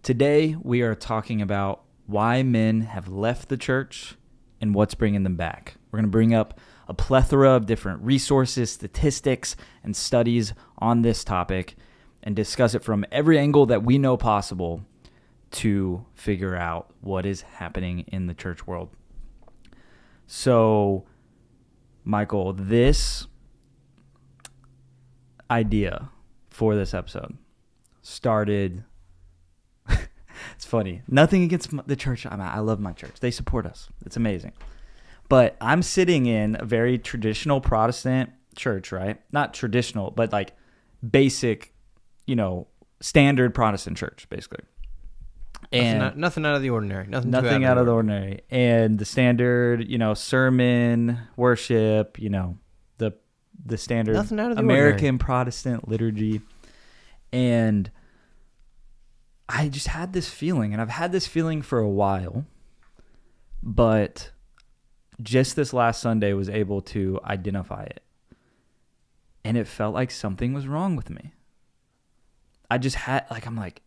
Today, we are talking about why men have left the church and what's bringing them back. We're going to bring up a plethora of different resources, statistics, and studies on this topic and discuss it from every angle that we know possible to figure out what is happening in the church world. So, Michael, this idea for this episode started... It's funny. Nothing against the church. I love my church. They support us. It's amazing. But I'm sitting in a very traditional Protestant church, right? Not traditional, but like basic, standard Protestant church, basically. And nothing out of the ordinary. Nothing out of the ordinary. And the standard, sermon, worship, the standard American Protestant liturgy. And I just had this feeling, and I've had this feeling for a while, but just this last Sunday was able to identify it. And it felt like something was wrong with me. I just had, I'm like,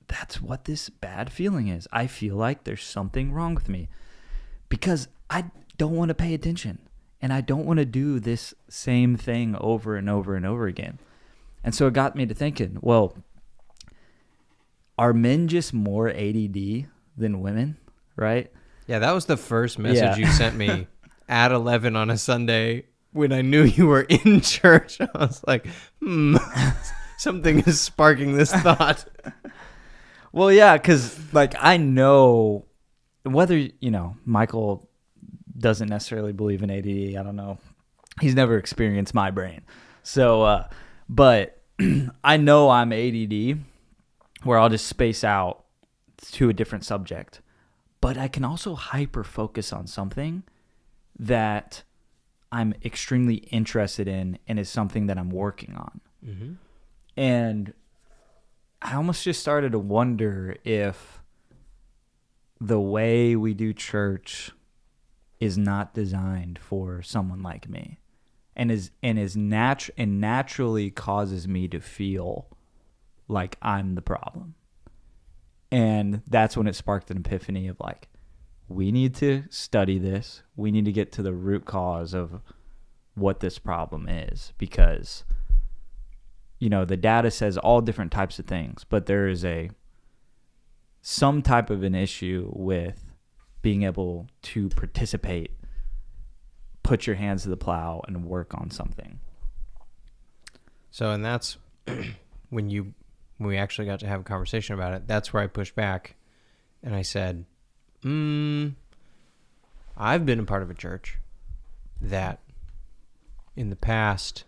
that's what this bad feeling is. I feel like there's something wrong with me because I don't want to pay attention, and I don't want to do this same thing over and over and over again. And so it got me to thinking, well, are men just more ADD than women, right? Yeah, that was the first message you sent me at 11 on a Sunday when I knew you were in church. I was like, something is sparking this thought. Well, yeah, because I know whether, Michael doesn't necessarily believe in ADD. I don't know. He's never experienced my brain. So, but I know I'm ADD, where I'll just space out to a different subject. But I can also hyper focus on something that I'm extremely interested in and is something that I'm working on. Mm-hmm. And I almost just started to wonder if the way we do church is not designed for someone like me and naturally causes me to feel like I'm the problem. And that's when it sparked an epiphany of we need to study this. We need to get to the root cause of what this problem is, because, the data says all different types of things, but there is some type of an issue with being able to participate, put your hands to the plow, and work on something. So, and that's when we actually got to have a conversation about it, that's where I pushed back and I said, I've been a part of a church that in the past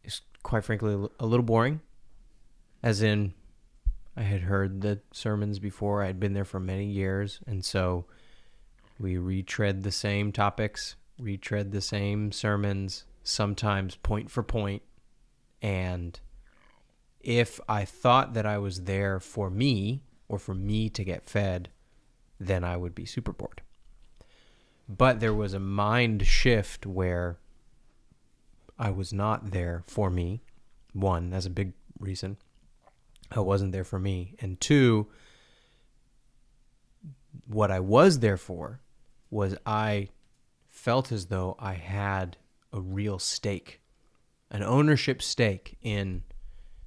is quite frankly a little boring, as in I had heard the sermons before. I had been there for many years, and so we retread the same topics, retread the same sermons, sometimes point for point. And if I thought that I was there for me or for me to get fed, then I would be super bored. But there was a mind shift where I was not there for me. One, that's a big reason. I wasn't there for me. And two, what I was there for was I felt as though I had a real stake. An ownership stake in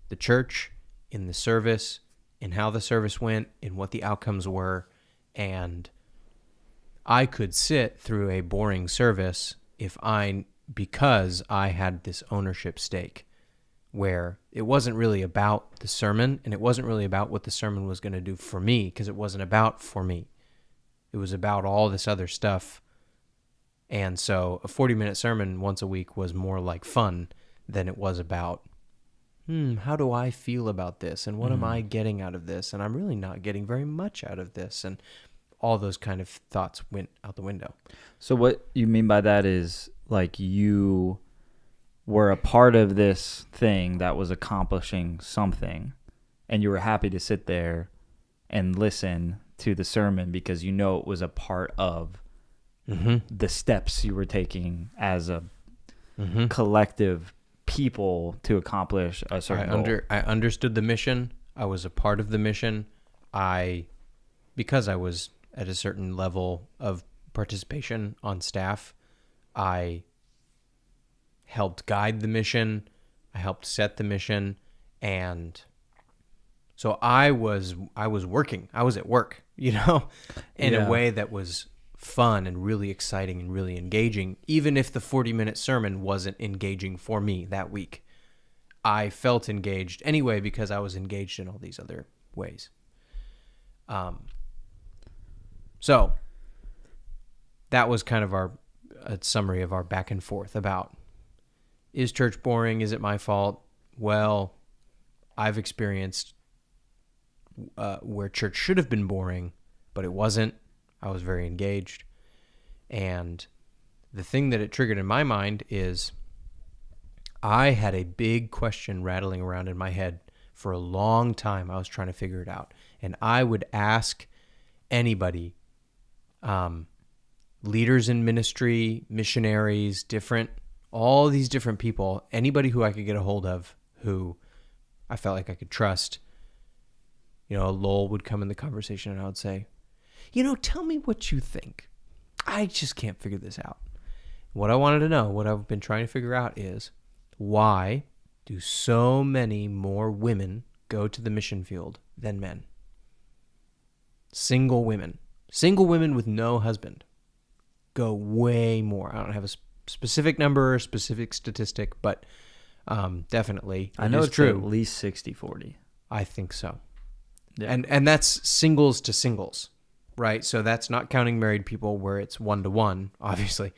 the church, in the service, in how the service went, in what the outcomes were. And I could sit through a boring service because I had this ownership stake, where it wasn't really about the sermon, and it wasn't really about what the sermon was going to do for me, because it wasn't about for me. It was about all this other stuff. And so a 40-minute sermon once a week was more like fun than it was about, how do I feel about this? And what am I getting out of this? And I'm really not getting very much out of this. And all those kind of thoughts went out the window. So what you mean by that is you were a part of this thing that was accomplishing something, and you were happy to sit there and listen to the sermon because it was a part of the steps you were taking as a collective people to accomplish a certain goal. I understood the mission. I was a part of the mission. Because I was at a certain level of participation on staff, I helped guide the mission. I helped set the mission, and so I was working. I was at work, in Yeah. a way that was fun and really exciting and really engaging, even if the 40-minute sermon wasn't engaging for me that week. I felt engaged anyway because I was engaged in all these other ways. So that was kind of a summary of our back and forth about, is church boring? Is it my fault? Well, I've experienced where church should have been boring, but it wasn't. I was very engaged. And the thing that it triggered in my mind is I had a big question rattling around in my head for a long time. I was trying to figure it out. And I would ask anybody, leaders in ministry, missionaries, all these different people, anybody who I could get a hold of who I felt like I could trust. Lowell would come in the conversation and I would say, tell me what you think. I just can't figure this out. What I wanted to know, what I've been trying to figure out is, why do so many more women go to the mission field than men? Single women with no husband go way more. I don't have a specific number or specific statistic, but definitely I know it's it's true. at least 60-40. I think so. Yeah. And that's singles to singles, right? So that's not counting married people where it's 1-to-1, obviously.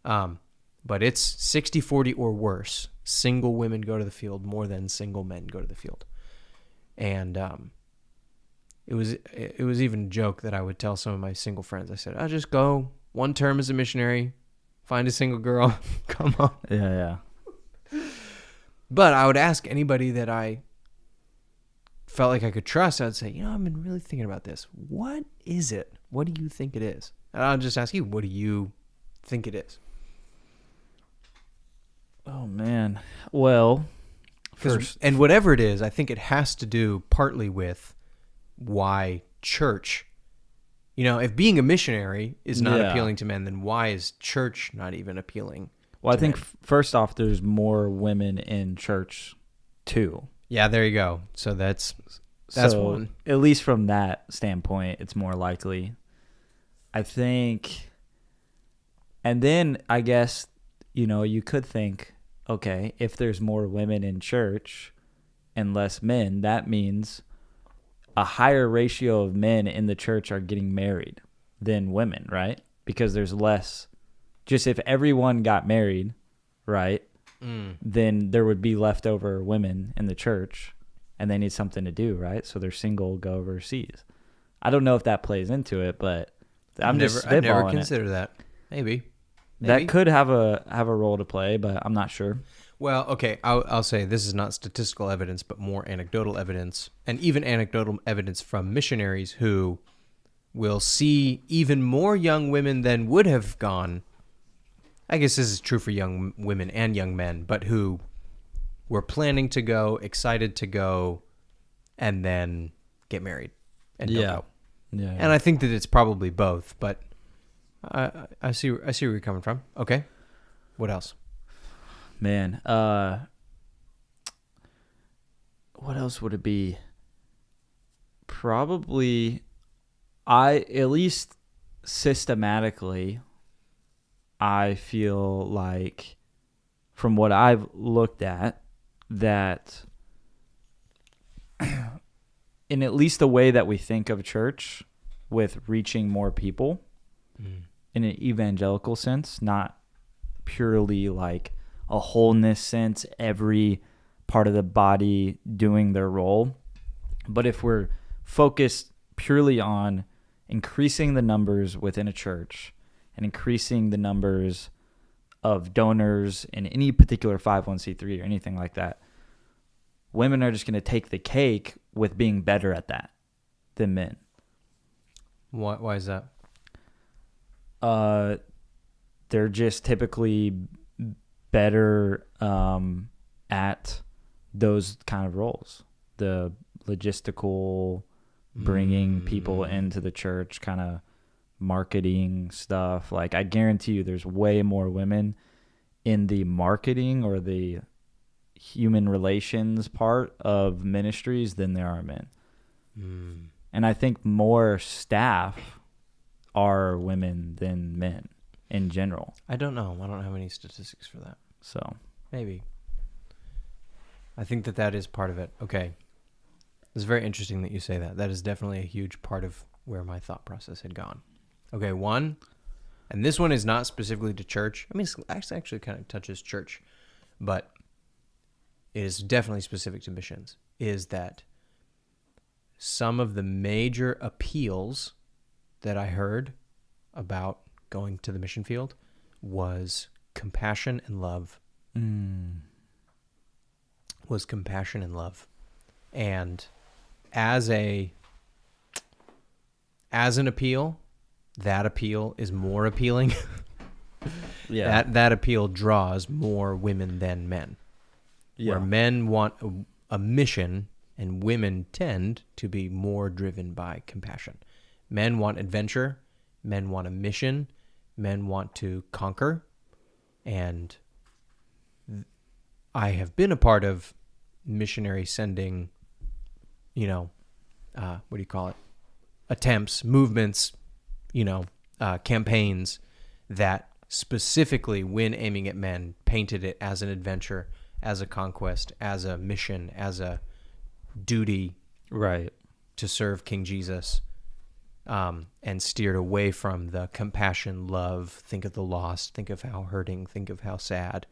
But it's 60-40 or worse. Single women go to the field more than single men go to the field. And it was even a joke that I would tell some of my single friends. I said, I'll just go 1 term as a missionary, find a single girl, come on. Yeah. But I would ask anybody that I felt like I could trust. I'd say, I've been really thinking about this. What is it? What do you think it is? And I'll just ask you, what do you think it is? Oh, man. Well, first, And whatever it is, I think it has to do partly with why church, if being a missionary is not appealing to men, then why is church not even appealing? well, I think men? first off, there's more women in church too. Yeah, there you go. So that's So, one. At least from that standpoint, it's more likely. I think, and then I guess, you could think, okay, if there's more women in church and less men, that means a higher ratio of men in the church are getting married than women, right? Because there's less. Just if everyone got married, right, then there would be leftover women in the church, and they need something to do, right? So they're single, go overseas. I don't know if that plays into it, but I never considered that. Maybe. That could have a role to play, but I'm not sure. Well, okay, I'll say this is not statistical evidence, but more anecdotal evidence, and even anecdotal evidence from missionaries who will see even more young women than would have gone. I guess this is true for young women and young men, but who were planning to go, excited to go, and then get married and don't go. Yeah. And I think that it's probably both, but I see where you're coming from. Okay. What else? Man, what else would it be? Probably, at least systematically, I feel like, from what I've looked at, that in at least the way that we think of church with reaching more people in an evangelical sense, not purely like a wholeness sense, every part of the body doing their role. But if we're focused purely on increasing the numbers within a church and increasing the numbers of donors in any particular 501c3 or anything like that, women are just going to take the cake with being better at that than men. Why is that? They're just typically better at those kind of roles. The logistical, bringing people into the church, kind of marketing stuff. Like, I guarantee you there's way more women in the marketing or the human relations part of ministries than there are men. And I think more staff are women than men in general. I don't know. I don't have any statistics for that. So Maybe. I think that is part of it. Okay. It's very interesting that you say that. That is definitely a huge part of where my thought process had gone. Okay, one, and this one is not specifically to church. I mean, it actually kind of touches church, but it is definitely specific to missions, is that some of the major appeals that I heard about going to the mission field was compassion and love. Was compassion and love. And as an appeal, that appeal is more appealing. yeah, That appeal draws more women than men. Where men want a mission and women tend to be more driven by compassion. Men want adventure, men want a mission, men want to conquer. And I have been a part of missionary sending, what do you call it? Attempts, movements, campaigns that specifically, when aiming at men, painted it as an adventure, as a conquest, as a mission, as a duty, right, to serve King Jesus, and steered away from the compassion, love, think of the lost, think of how hurting, think of how sad.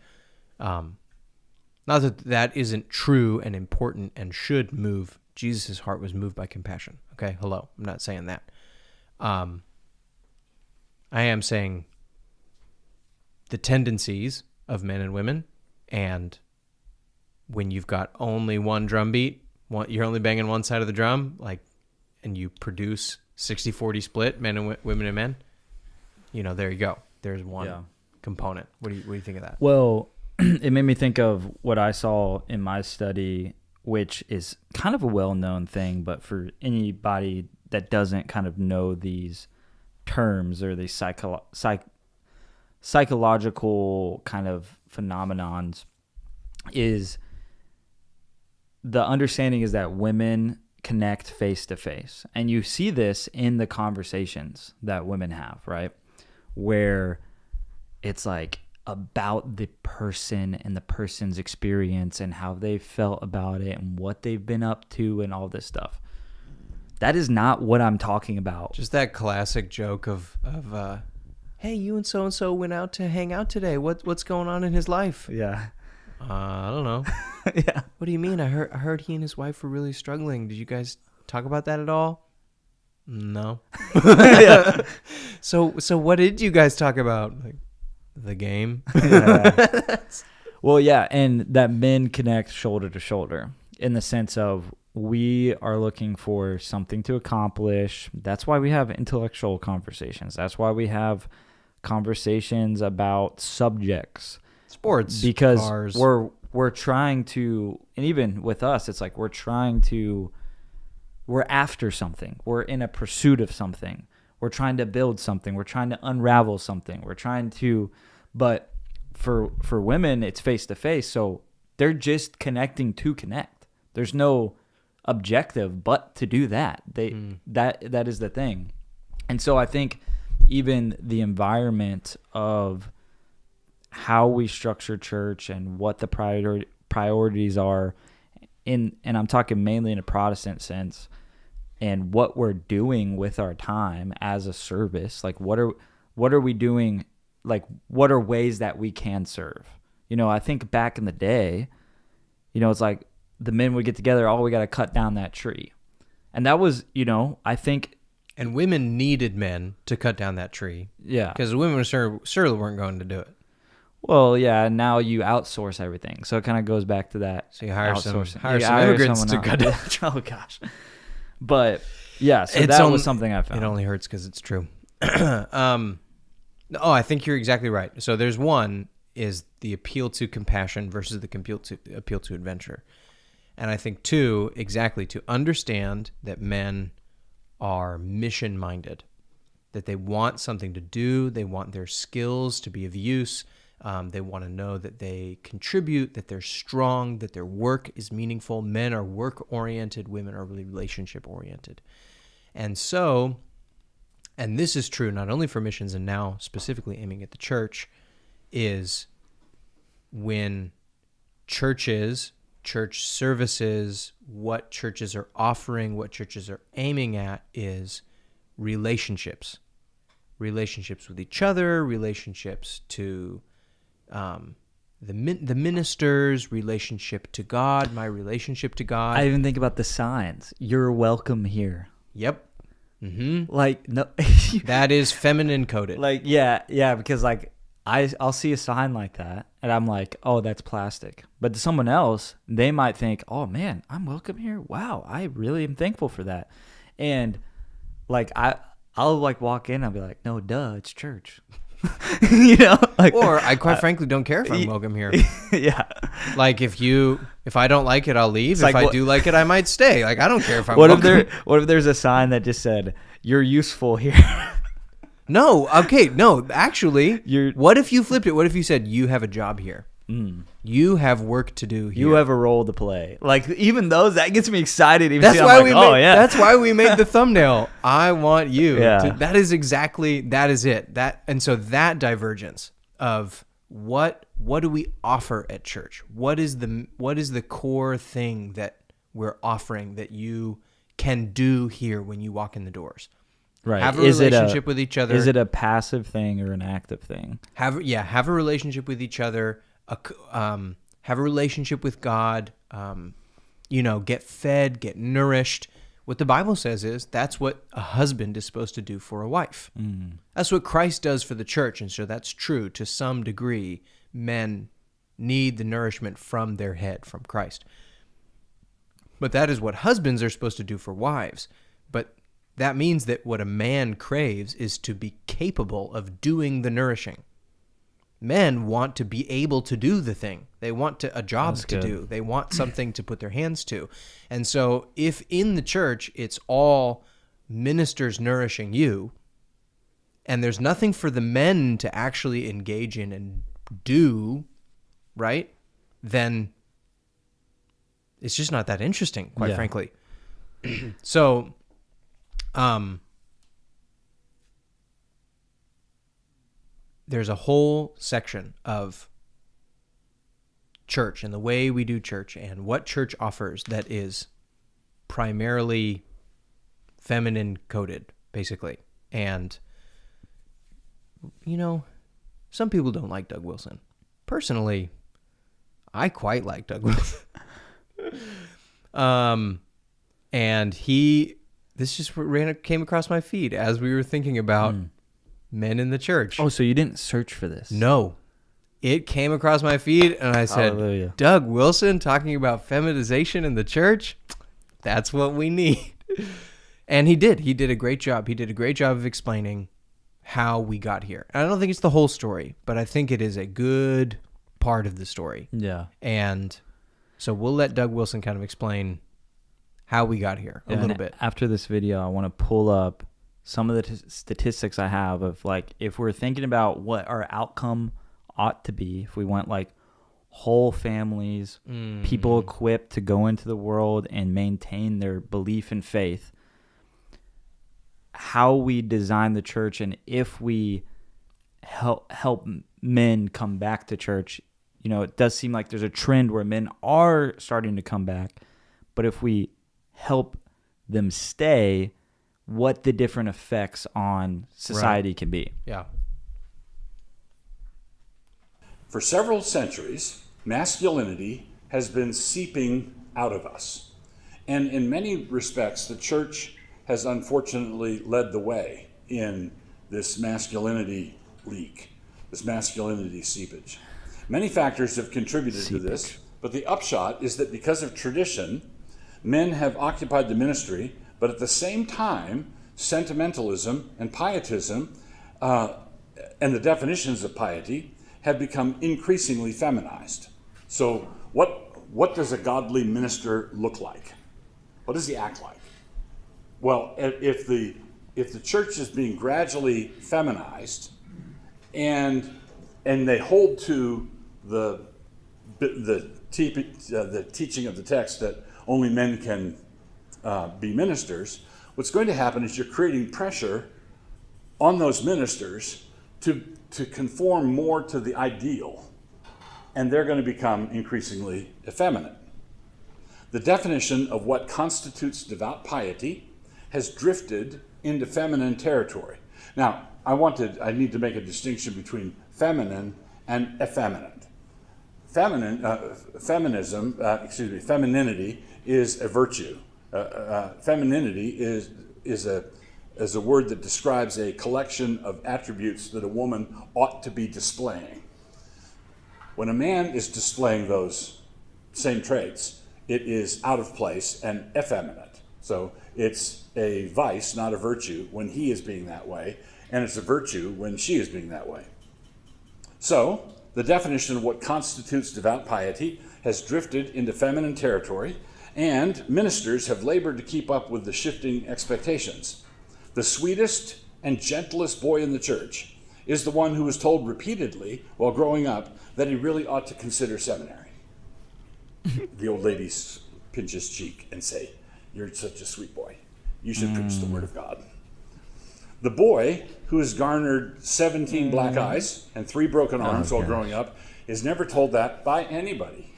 Not that isn't true and important and should move. Jesus' heart was moved by compassion. Okay, hello. I'm not saying that. I am saying the tendencies of men and women, and when you've got only one drum beat, you're only banging one side of the drum, and you produce 60-40 split, men and women and men, there you go. There's one component. What do you think of that? Well, it made me think of what I saw in my study, which is kind of a well-known thing, but for anybody that doesn't kind of know these terms or these psychological kind of phenomenons, is the understanding is that women connect face to face. And you see this in the conversations that women have, right? Where it's like about the person and the person's experience and how they felt about it and what they've been up to and all this stuff. That is not what I'm talking about. Just that classic joke of hey, you and so went out to hang out today. What's going on in his life? Yeah. I don't know. Yeah. What do you mean? I heard he and his wife were really struggling. Did you guys talk about that at all? No. Yeah. So what did you guys talk about? The game. Yeah. Well, yeah, and that men connect shoulder to shoulder in the sense of we are looking for something to accomplish. That's why we have intellectual conversations. That's why we have conversations about subjects, sports, because cars. we're trying to, and even with us, it's like we're after something. We're in a pursuit of something. We're trying to build something. We're trying to unravel something. But for women, it's face to face. So they're just connecting to connect. There's no objective but to do that. That is the thing. And so I think even the environment of how we structure church and what the priorities are and I'm talking mainly in a Protestant sense, and what we're doing with our time as a service, like what are we doing, like what are ways that we can serve? I think back in the day, it's like the men would get together, we got to cut down that tree. And that was, I think. And women needed men to cut down that tree. Yeah. Because the women surely weren't going to do it. Well, yeah, and now you outsource everything. So it kind of goes back to that. So you hire some outsourcing. immigrants to cut down. Oh, gosh. But, yeah, so that was something I found. It only hurts because it's true. I think you're exactly right. So there's one is the appeal to compassion versus the appeal to adventure. And I think, too, exactly, to understand that men are mission-minded, that they want something to do, they want their skills to be of use, they want to know that they contribute, that they're strong, that their work is meaningful. Men are work-oriented, women are really relationship-oriented. And so, and this is true not only for missions and now specifically aiming at the church, is when churches, church services, what churches are offering, what churches are aiming at is relationships. Relationships with each other, relationships to the ministers, relationship to God, my relationship to God. I even think about the signs. You're welcome here. Yep. Mm-hmm. Like, no. That is feminine coded. Like, yeah, because like I'll see a sign like that and I'm like, oh, that's plastic. But to someone else, they might think, oh man, I'm welcome here. Wow, I really am thankful for that. And like I'll like walk in, I'll be like, no, duh, it's church. Like, or I quite frankly don't care if I'm welcome here. Yeah. Like if I don't like it, I'll leave. If like, I do like it, I might stay. Like I don't care if I'm welcome. What if there's a sign that just said, you're useful here? No, okay, no, actually, what if you flipped it? What if you said, you have a job here? You have work to do here. You have a role to play. Like, even those, that gets me excited. Even that's why that's why we made the thumbnail. thumbnail. I want you. Yeah. That is it. And so that divergence of what do we offer at church? What is the core thing that we're offering that you can do here when you walk in the doors? Right. Have a relationship with each other. Is it a passive thing or an active thing? Have a relationship with each other. Have a relationship with God. Get fed, get nourished. What the Bible says is that's what a husband is supposed to do for a wife. That's what Christ does for the church, and so that's true to some degree. Men need the nourishment from their head, from Christ. But that is what husbands are supposed to do for wives. But that means that what a man craves is to be capable of doing the nourishing. Men want to be able to do the thing. They want a job to do. They want something to put their hands to. And so if in the church it's all ministers nourishing you, and there's nothing for the men to actually engage in and do, right? Then it's just not that interesting, quite frankly. So, there's a whole section of church and the way we do church and what church offers that is primarily feminine coded, basically. And, some people don't like Doug Wilson. Personally, I quite like Doug Wilson. And this just came across my feed as we were thinking about men in the church. Oh, so you didn't search for this? No. It came across my feed and I said, Hallelujah. Doug Wilson talking about feminization in the church? That's what we need. And he did. He did a great job. He did a great job of explaining how we got here. And I don't think it's the whole story, but I think it is a good part of the story. Yeah. And so we'll let Doug Wilson kind of explain how we got here a little bit. After this video, I want to pull up some of the statistics I have of like, if we're thinking about what our outcome ought to be, if we want like whole families, people equipped to go into the world and maintain their belief and faith, how we design the church, and if we help men come back to church, it does seem like there's a trend where men are starting to come back, but if we help them stay, what the different effects on society can be. Yeah. For several centuries, masculinity has been seeping out of us. And in many respects, the church has unfortunately led the way in this masculinity leak, this masculinity seepage. Many factors have contributed to this, but the upshot is that because of tradition, men have occupied the ministry, but at the same time, sentimentalism and pietism and the definitions of piety have become increasingly feminized. So what what does a godly minister look like? What does he act like? Well, if the church is being gradually feminized, and they hold to the teaching of the text that only men can be ministers, what's going to happen is you're creating pressure on those ministers to conform more to the ideal, and they're going to become increasingly effeminate. The definition of what constitutes devout piety has drifted into feminine territory. Now, I need to make a distinction between feminine and effeminate. Femininity is a virtue. Femininity is a word that describes a collection of attributes that a woman ought to be displaying. When a man is displaying those same traits, it is out of place and effeminate. So it's a vice, not a virtue, when he is being that way, and it's a virtue when she is being that way. So the definition of what constitutes devout piety has drifted into feminine territory, and ministers have labored to keep up with the shifting expectations. The sweetest and gentlest boy in the church is the one who was told repeatedly while growing up that he really ought to consider seminary. The old lady pinch his cheek and say, "You're such a sweet boy. You should preach the word of God." The boy who has garnered 17 black eyes and 3 broken arms while growing up is never told that by anybody.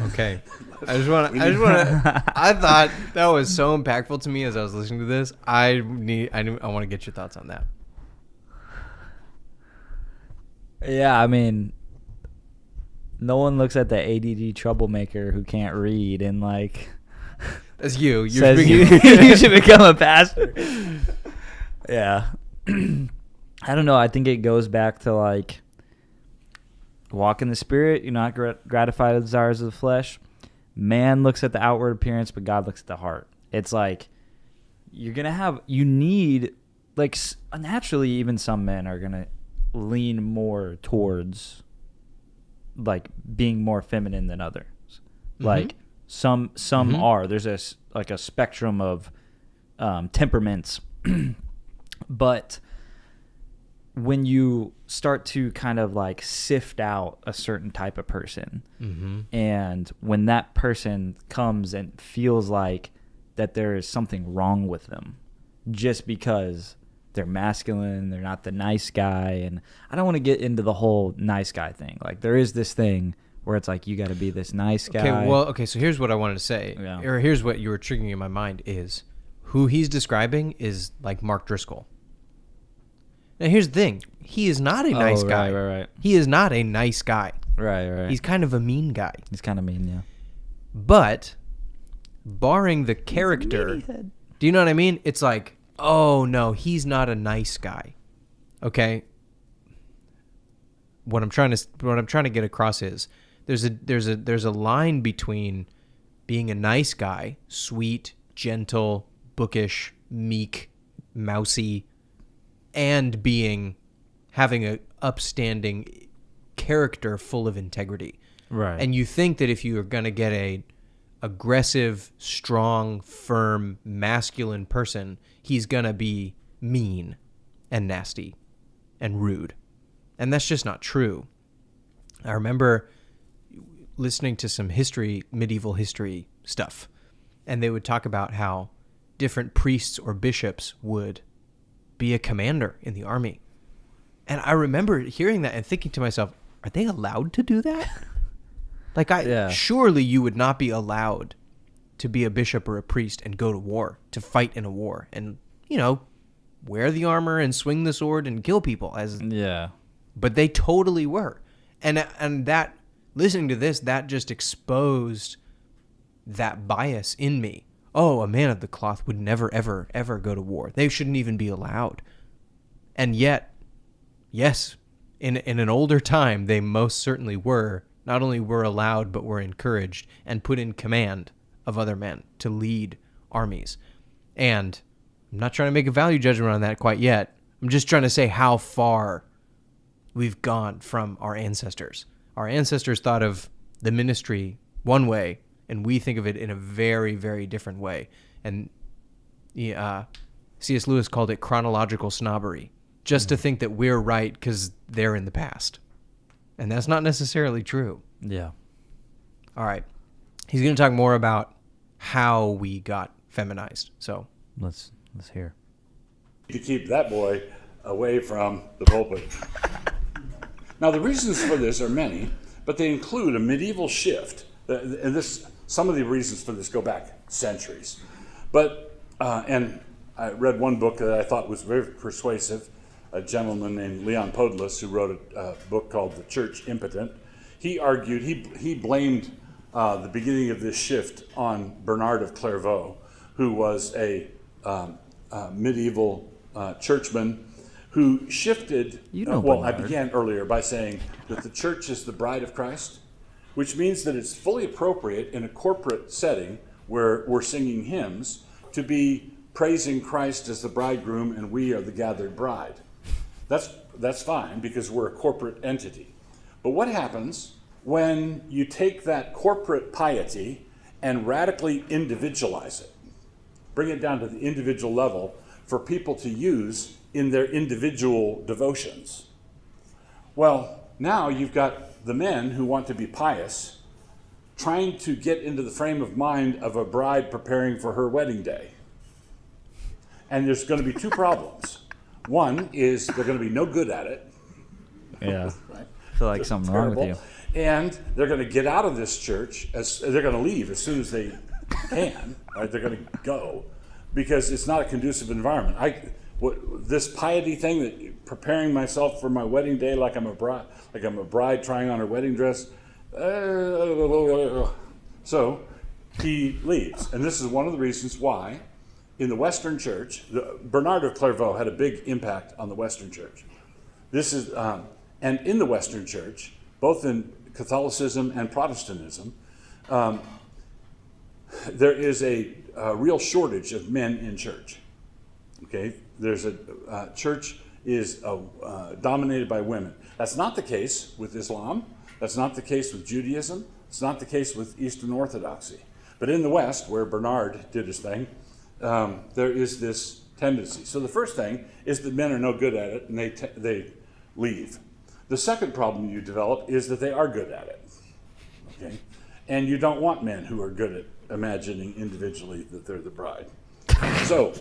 Okay. I thought that was so impactful to me as I was listening to this. I want to get your thoughts on that. Yeah, I mean, no one looks at the ADD troublemaker who can't read and like That's you. You're says you should become a pastor. Yeah. I don't know. I think it goes back to like walk in the spirit. You're not gratify the desires of the flesh. Man looks at the outward appearance, but God looks at the heart. It's like you need like naturally even some men are going to lean more towards like being more feminine than others. Mm-hmm. Like some mm-hmm. are. There's a spectrum of temperaments. But when you start to kind of like sift out a certain type of person, mm-hmm. and when that person comes and feels like that there is something wrong with them just because they're masculine, they're not the nice guy, and I don't want to get into the whole nice guy thing. Like there is this thing where it's like you got to be this nice guy. Okay, so here's what I wanted to say, or here's what you were triggering in my mind is who he's describing is like Mark Driscoll. Now here's the thing: he is not a nice guy. Right. He is not a nice guy. Right. He's kind of a mean guy. He's kind of mean, yeah. But barring the character, do you know what I mean? It's like, oh no, he's not a nice guy. Okay. What I'm trying to get across is there's a line between being a nice guy, sweet, gentle, bookish, meek, mousy, and having a upstanding character full of integrity. Right. And you think that if you are going to get a aggressive, strong, firm, masculine person, he's going to be mean and nasty and rude. And that's just not true. I remember listening to some medieval history stuff, and they would talk about how different priests or bishops would be a commander in the army. And I remember hearing that and thinking to myself, are they allowed to do that? Surely you would not be allowed to be a bishop or a priest and go to war, to fight in a war and, wear the armor and swing the sword and kill people But they totally were. And that, listening to this, that just exposed that bias in me. Oh, a man of the cloth would never, ever, ever go to war. They shouldn't even be allowed. And yet, yes, in an older time, they most certainly were. Not only were allowed, but were encouraged and put in command of other men to lead armies. And I'm not trying to make a value judgment on that quite yet. I'm just trying to say how far we've gone from our ancestors. Our ancestors thought of the ministry one way, and we think of it in a very, very different way. And C.S. Lewis called it chronological snobbery, just to think that we're right because they're in the past. And that's not necessarily true. Yeah. All right. He's going to talk more about how we got feminized. So Let's hear. To keep that boy away from the pulpit. Now, the reasons for this are many, but they include a medieval shift. And some of the reasons for this go back centuries. But, and I read one book that I thought was very persuasive, a gentleman named Leon Podless, who wrote a book called The Church Impotent. He argued, he blamed the beginning of this shift on Bernard of Clairvaux, who was a medieval churchman who shifted. I began earlier by saying that the church is the bride of Christ, which means that it's fully appropriate in a corporate setting where we're singing hymns to be praising Christ as the bridegroom and we are the gathered bride. That's fine because we're a corporate entity. But what happens when you take that corporate piety and radically individualize it? Bring it down to the individual level for people to use in their individual devotions. Well, now you've got the men who want to be pious trying to get into the frame of mind of a bride preparing for her wedding day. And there's going to be two problems. One is they're going to be no good at it. Yeah. Right? I feel like something's wrong with you. And they're going to get out of this church, they're going to leave as soon as they can. Right? They're going to go because it's not a conducive environment. This piety thing, that preparing myself for my wedding day like I'm a bride trying on her wedding dress. So he leaves. And this is one of the reasons why in the Western church, Bernard of Clairvaux had a big impact on the Western church. This is, and in the Western church, both in Catholicism and Protestantism, there is a real shortage of men in church. Okay, there's church is dominated by women. That's not the case with Islam. That's not the case with Judaism. It's not the case with Eastern Orthodoxy. But in the West, where Bernard did his thing, there is this tendency. So the first thing is that men are no good at it, and they leave. The second problem you develop is that they are good at it. Okay, and you don't want men who are good at imagining individually that they're the bride. So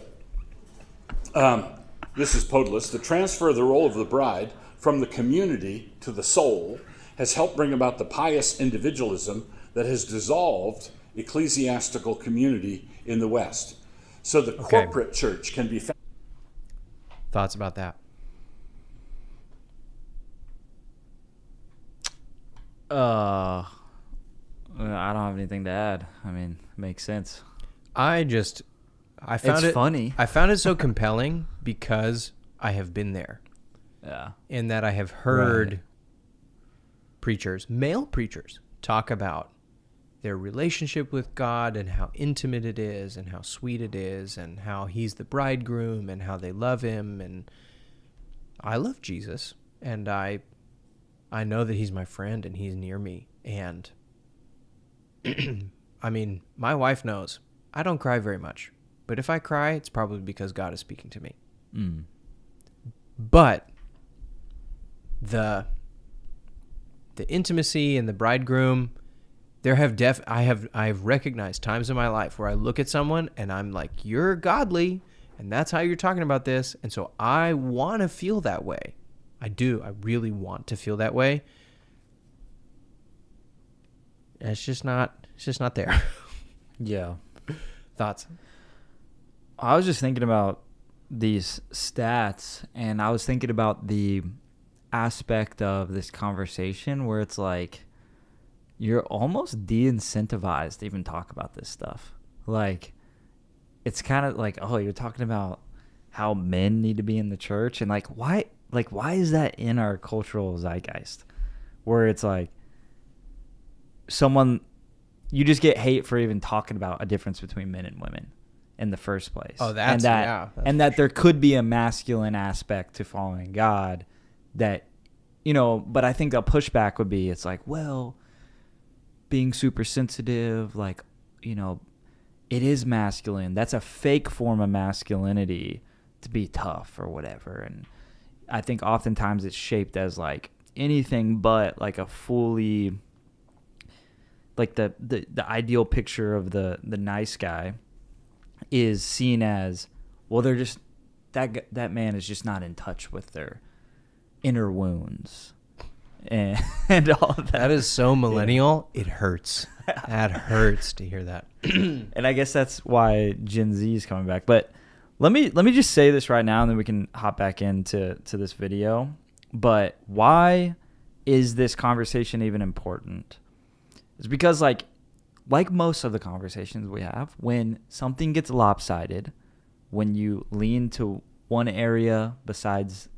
this is Podless. The transfer of the role of the bride from the community to the soul has helped bring about the pious individualism that has dissolved ecclesiastical community in the West. So the corporate church can be found. Thoughts about that? I don't have anything to add. I mean, it makes sense. I found it funny. I found it so compelling because I have been there. Yeah. In that I have heard preachers, male preachers, talk about their relationship with God and how intimate it is and how sweet it is and how he's the bridegroom and how they love him. And I love Jesus, and I know that he's my friend and he's near me. And I mean, my wife knows I don't cry very much, but if I cry, it's probably because God is speaking to me. Mm. But the intimacy and the bridegroom, I have recognized times in my life where I look at someone and I'm like, you're godly, and that's how you're talking about this, and so I want to feel that way. I do. I really want to feel that way. And it's just not there. Yeah. Thoughts? I was just thinking about these stats, and I was thinking about the aspect of this conversation where it's like you're almost de-incentivized to even talk about this stuff. Like, it's kind of like, oh, you're talking about how men need to be in the church, and why is that in our cultural zeitgeist where it's like you just get hate for even talking about a difference between men and women in the first place. Oh, that there could be a masculine aspect to following God that, but I think the pushback would be, it's like, well, being super sensitive, like, you know, it is masculine. That's a fake form of masculinity to be tough or whatever. And I think oftentimes it's shaped as like anything but like a fully, like the ideal picture of the nice guy is seen as, well, they're just, that man is just not in touch with their inner wounds and all of that. That is so millennial. Yeah. It hurts. That hurts to hear that. And I guess that's why Gen Z is coming back. But let me just say this right now, and then we can hop back into this video. But why is this conversation even important? It's because like most of the conversations we have, when something gets lopsided, when you lean to one area besides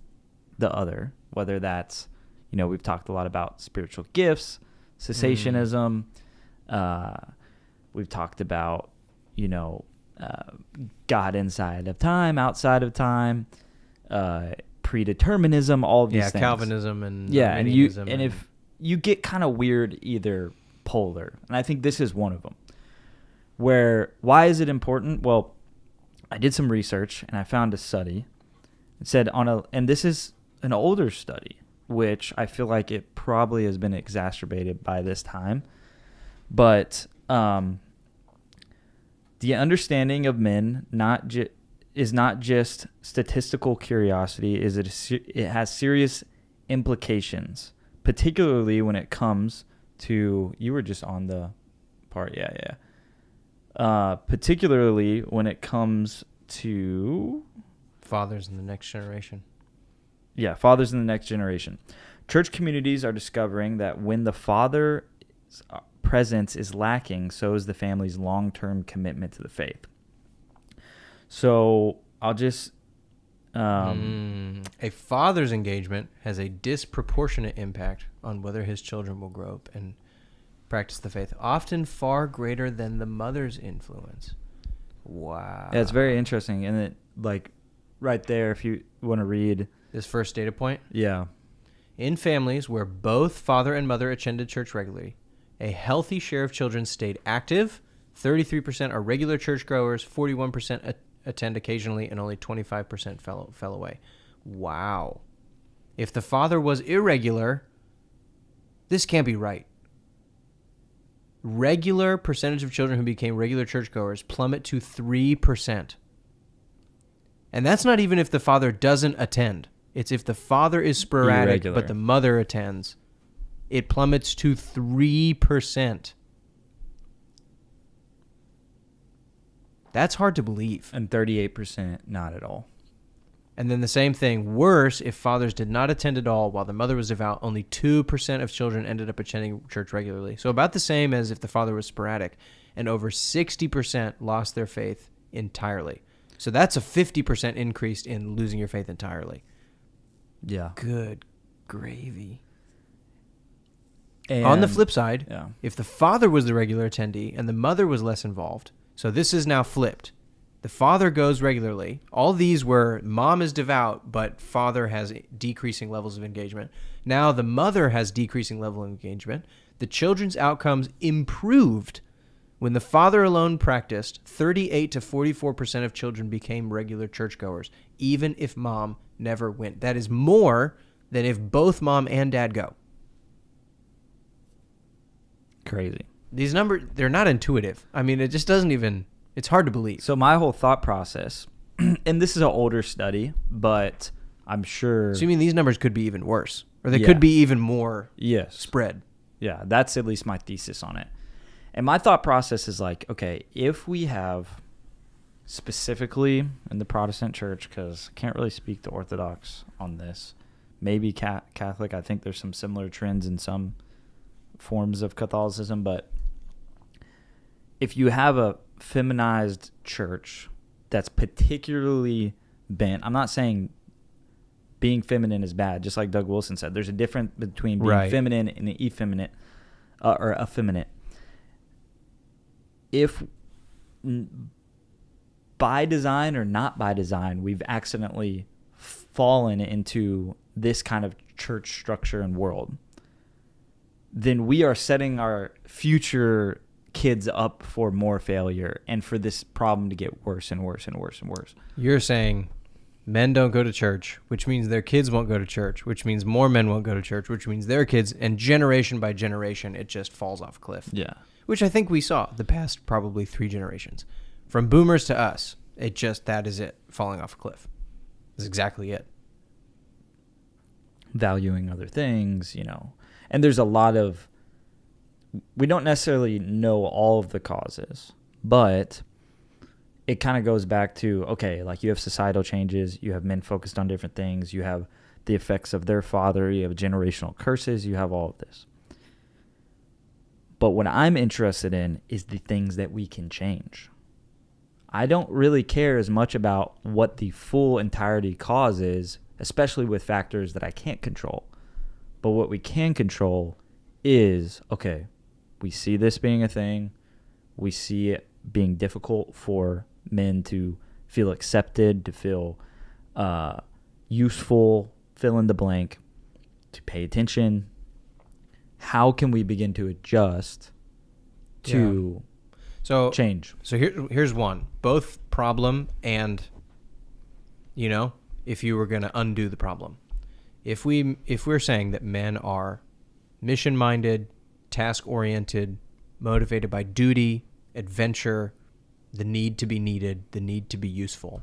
the other, whether that's, you know, we've talked a lot about spiritual gifts, cessationism. We've talked about, you know, God inside of time, outside of time, predeterminism, all of these things. Calvinism and Arminianism. And if you get kind of weird either polar, and I think this is one of them, where why is it important? Well, I did some research and I found a study. It said and this is an older study, which I feel like it probably has been exacerbated by this time, but the understanding of men is not just statistical curiosity. It has serious implications, particularly when it comes to, you were just on the part, particularly when it comes to fathers in the next generation. Yeah, fathers in the next generation. Church communities are discovering that when the father's presence is lacking, so is the family's long-term commitment to the faith. So I'll just... a father's engagement has a disproportionate impact on whether his children will grow up and practice the faith, often far greater than the mother's influence. Wow. Yeah, it's very interesting. And it, like, right there, if you want to read... This first data point? Yeah. In families where both father and mother attended church regularly, a healthy share of children stayed active. 33% are regular churchgoers, 41% attend occasionally, and only 25% fell away. Wow. If the father was irregular, this can't be right. Regular percentage of children who became regular churchgoers plummet to 3%. And that's not even if the father doesn't attend. It's if the father is sporadic, but the mother attends. It plummets to 3%. That's hard to believe. And 38% not at all. And then the same thing, worse, if fathers did not attend at all while the mother was devout, only 2% of children ended up attending church regularly. So about the same as if the father was sporadic. And over 60% lost their faith entirely. So that's a 50% increase in losing your faith entirely. Yeah. Good gravy. And on the flip side, if the father was the regular attendee and the mother was less involved, so this is now flipped. The father goes regularly. All these were mom is devout, but father has decreasing levels of engagement. Now the mother has decreasing level of engagement. The children's outcomes improved. When the father alone practiced, 38 to 44% of children became regular churchgoers, even if mom never went. That is more than if both mom and dad go. Crazy. These numbers, they're not intuitive. I mean, it just doesn't even, it's hard to believe. So my whole thought process, and this is an older study, but I'm sure... So you mean these numbers could be even worse? Or they could be even more spread? Yeah, that's at least my thesis on it. And my thought process is like, okay, if we have specifically in the Protestant church, because I can't really speak to Orthodox on this, maybe Catholic, I think there's some similar trends in some forms of Catholicism, but if you have a feminized church that's particularly bent, I'm not saying being feminine is bad, just like Doug Wilson said. There's a difference between being feminine and effeminate, or effeminate. If by design or not by design, we've accidentally fallen into this kind of church structure and world, then we are setting our future kids up for more failure and for this problem to get worse and worse and worse and worse. You're saying men don't go to church, which means their kids won't go to church, which means more men won't go to church, which means their kids, and generation by generation, it just falls off a cliff. Yeah. Which I think we saw the past probably 3 generations. From boomers to us, that is it, falling off a cliff. That's exactly it. Valuing other things, and there's a lot of, we don't necessarily know all of the causes, but it kind of goes back to, okay, like you have societal changes, you have men focused on different things, you have the effects of their father, you have generational curses, you have all of this. But what I'm interested in is the things that we can change. I don't really care as much about what the full entirety cause is, especially with factors that I can't control. But what we can control is, okay, we see this being a thing. We see it being difficult for men to feel accepted, to feel useful, fill in the blank, to pay attention. How can we begin to adjust to change? So here's one. Both problem and, if you were going to undo the problem. If we're saying that men are mission-minded, task-oriented, motivated by duty, adventure, the need to be needed, the need to be useful.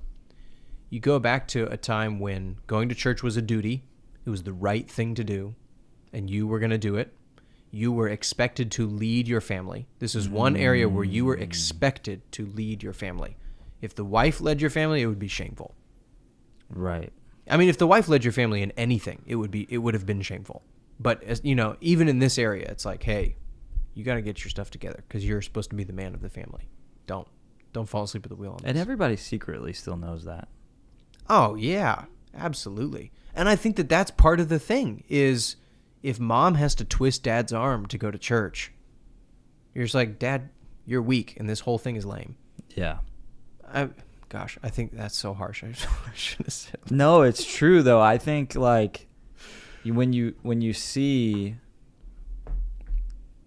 You go back to a time when going to church was a duty. It was the right thing to do, and you were going to do it. You were expected to lead your family. This is one area where you were expected to lead your family. If the wife led your family, it would be shameful. Right. I mean, if the wife led your family in anything, it would have been shameful. But even in this area, it's like, hey, you got to get your stuff together because you're supposed to be the man of the family. Don't fall asleep at the wheel on this. And everybody secretly still knows that. Oh yeah, absolutely. And I think that that's part of the thing is, if mom has to twist dad's arm to go to church, you're just like, Dad, you're weak, and this whole thing is lame. Yeah. I think that's so harsh. I shouldn't have said that. No, it's true though. I think like when you see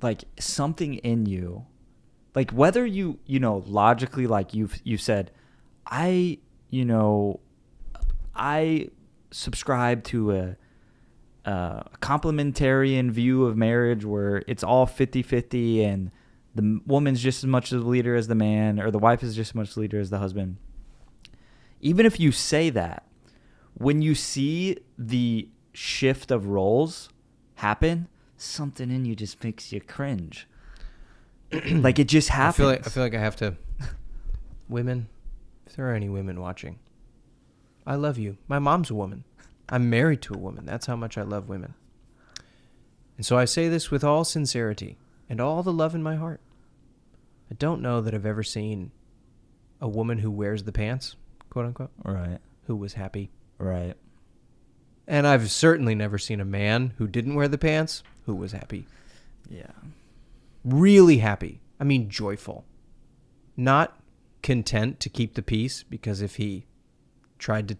like something in you, like whether you logically, like you said, I subscribe to a complementarian view of marriage where it's all 50-50 and the woman's just as much of the leader as the man, or the wife is just as much the leader as the husband. Even if you say that, when you see the shift of roles happen, something in you just makes you cringe. Like it just happens. I feel like I have to. Women, if there are any women watching, I love you. My mom's a woman. I'm married to a woman. That's how much I love women. And so I say this with all sincerity and all the love in my heart. I don't know that I've ever seen a woman who wears the pants, quote unquote, Right. who was happy. Right. And I've certainly never seen a man who didn't wear the pants who was happy. Yeah. Really happy. I mean, joyful. Not content to keep the peace, because if he tried to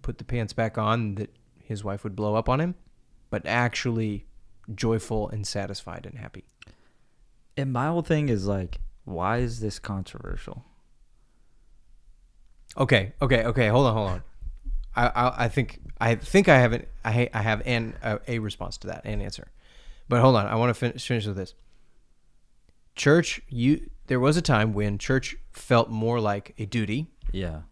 put the pants back on, that his wife would blow up on him, but actually joyful and satisfied and happy. And my whole thing is like, why is this controversial? Okay. Hold on. I think I have a response to that, an answer. But hold on, I want to finish with this. Church, there was a time when church felt more like a duty. Yeah.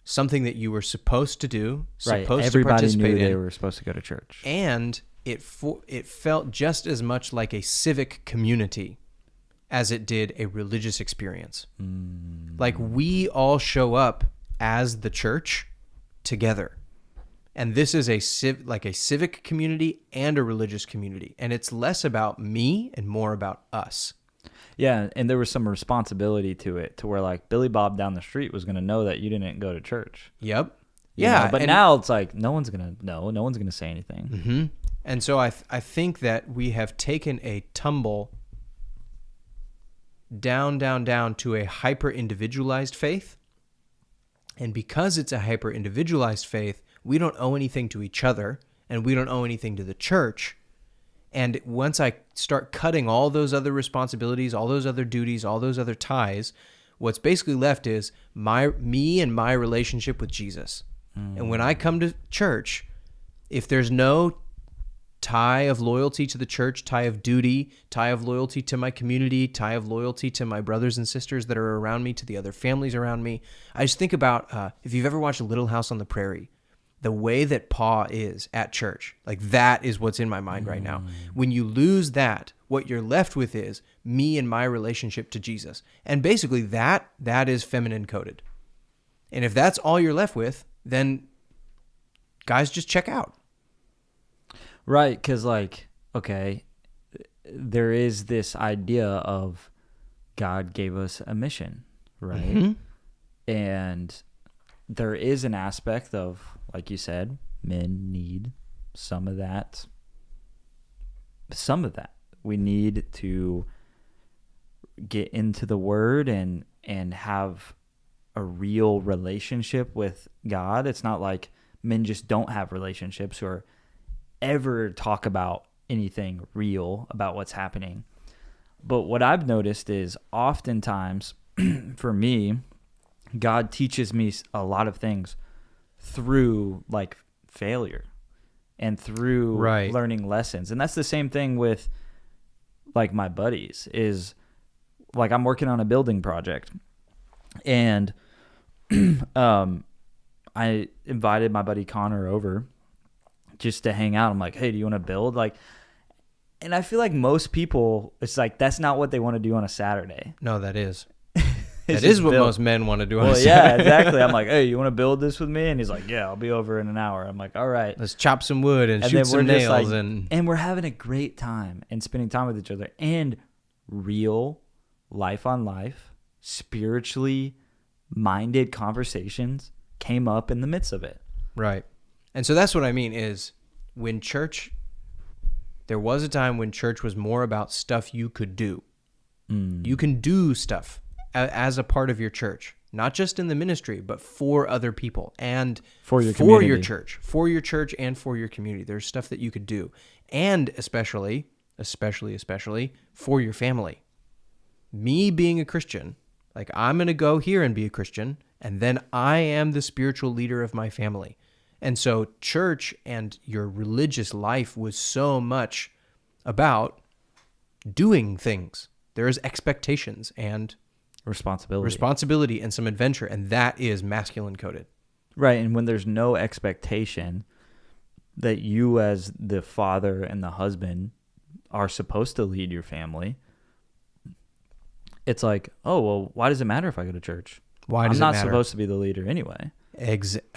Something that you were supposed to do, Right. supposed Everybody to participate knew they in, were supposed to go to church. and it felt just as much like a civic community as it did a religious experience. Like we all show up as the church together, and this is a civic community and a religious community, and it's less about me and more about us. Yeah, and there was some responsibility to it, to where like Billy Bob down the street was going to know that you didn't go to church. Yep. You Yeah. know? But now it's like no one's going to know. No one's going to say anything. Mm-hmm. And so I think that we have taken a tumble down to a hyper-individualized faith. And because it's a hyper-individualized faith, we don't owe anything to each other, and we don't owe anything to the church. And once I start cutting all those other responsibilities, all those other duties, all those other ties, what's basically left is me and my relationship with Jesus. And when I come to church, if there's no tie of loyalty to the church, tie of duty, tie of loyalty to my community, tie of loyalty to my brothers and sisters that are around me, to the other families around me. I just think about if you've ever watched Little House on the Prairie, the way that Pa is at church, like that is what's in my mind right now. When you lose that, what you're left with is me and my relationship to Jesus. And basically that is feminine coded. And if that's all you're left with, then guys, just check out. Right, because, like, okay, there is this idea of God gave us a mission, right? Mm-hmm. And there is an aspect of, like you said, men need some of that. We need to get into the Word and have a real relationship with God. It's not like men just don't have relationships or ever talk about anything real about what's happening. But what I've noticed is oftentimes for me, God teaches me a lot of things through like failure and through learning lessons. And that's the same thing with like my buddies is like I'm working on a building project and I invited my buddy Connor over just to hang out. I'm like, hey, do you want to build? Like, and I feel like most people, it's like, that's not what they want to do on a Saturday. No, that is. That is what most men want to do on a Saturday. Yeah, exactly. I'm like, hey, you want to build this with me? And he's like, yeah, I'll be over in an hour. I'm like, all right. Let's chop some wood and shoot some nails. And we're having a great time and spending time with each other. And real life on life, spiritually minded conversations came up in the midst of it. Right. And so that's what I mean is when church, there was a time when church was more about stuff you could do. You can do stuff as a part of your church, not just in the ministry, but for other people and for your church and for your community. There's stuff that you could do. And especially for your family. Me being a Christian, like I'm going to go here and be a Christian, and then I am the spiritual leader of my family. And so church and your religious life was so much about doing things. There's expectations and responsibility and some adventure, and that is masculine coded. Right, and when there's no expectation that you as the father and the husband are supposed to lead your family, it's like, oh, well, why does it matter if I go to church? I'm not supposed to be the leader anyway.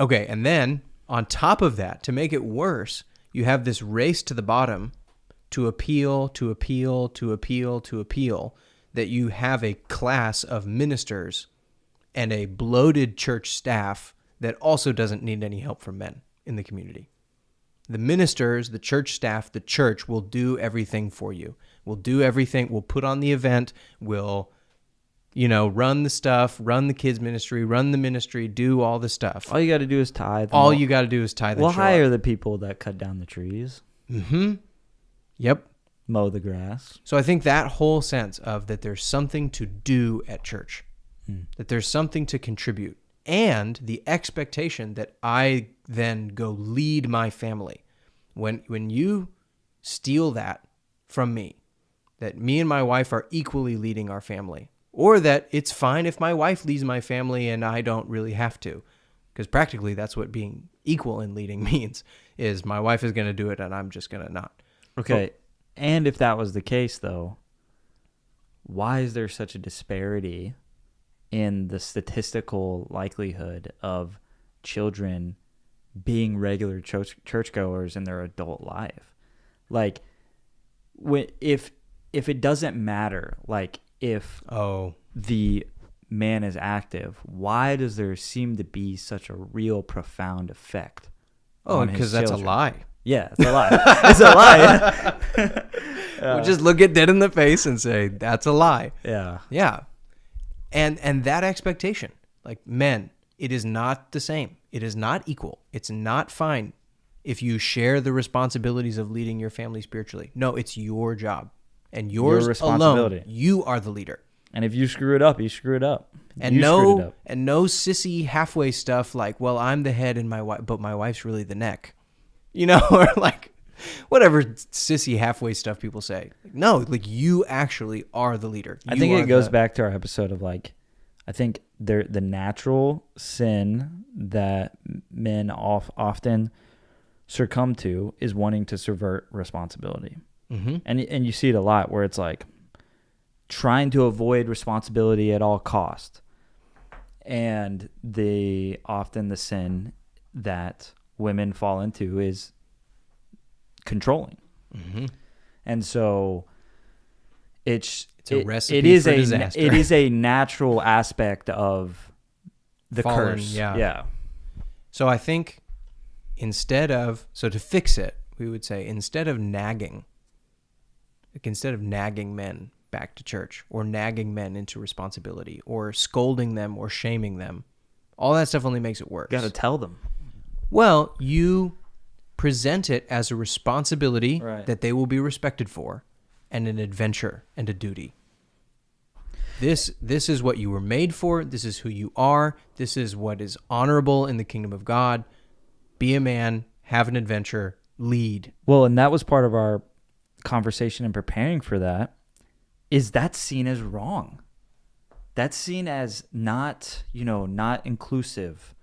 Okay, and then on top of that, to make it worse, you have this race to the bottom to appeal, that you have a class of ministers and a bloated church staff that also doesn't need any help from men in the community. The ministers, the church staff, the church will do everything for you. We'll do everything. We'll put on the event. We'll, run the stuff, run the kids ministry, run the ministry, do all the stuff. All you got to do is tithe. All you got to do is tithe. We'll hire the people that cut down the trees. Mm-hmm. Yep. Mow the grass. So I think that whole sense of that there's something to do at church, that there's something to contribute, and the expectation that I then go lead my family. When you steal that from me, that me and my wife are equally leading our family, or that it's fine if my wife leads my family and I don't really have to, because practically that's what being equal in leading means, is my wife is going to do it and I'm just going to not. Okay. And if that was the case, though, why is there such a disparity in the statistical likelihood of children being regular churchgoers in their adult life? Like, if it doesn't matter, like if the man is active, why does there seem to be such a real profound effect? Because that's a lie. Yeah, it's a lie. It's a lie. We'll just look it dead in the face and say, that's a lie. Yeah. Yeah. And that expectation, like men, it is not the same. It is not equal. It's not fine if you share the responsibilities of leading your family spiritually. No, it's your job. And Your yours responsibility. alone. You are the leader. And if you screw it up, you screw it up. And you screwed it no up. and no sissy halfway stuff like, well, I'm the head and my wife, but my wife's really the neck. You know, or like whatever sissy halfway stuff people say. No, like you actually are the leader. I You think are it goes the- back to our episode of like, I think the natural sin that men often succumb to is wanting to subvert responsibility. Mm-hmm. And you see it a lot where it's like trying to avoid responsibility at all cost. And often the sin that women fall into is controlling. Mm-hmm. And so it's a recipe it is for a disaster. it is a natural aspect of the Fallen, curse. yeah. So I think so to fix it, we would say instead of nagging men back to church or nagging men into responsibility or scolding them or shaming them, all that stuff only makes it worse. Got to tell them. Well, you present it as a responsibility Right. that they will be respected for and an adventure and a duty. This is what you were made for. This is who you are. This is what is honorable in the kingdom of God. Be a man, have an adventure, lead. Well, and that was part of our conversation in preparing for that. Is that seen as wrong? That's seen as not inclusive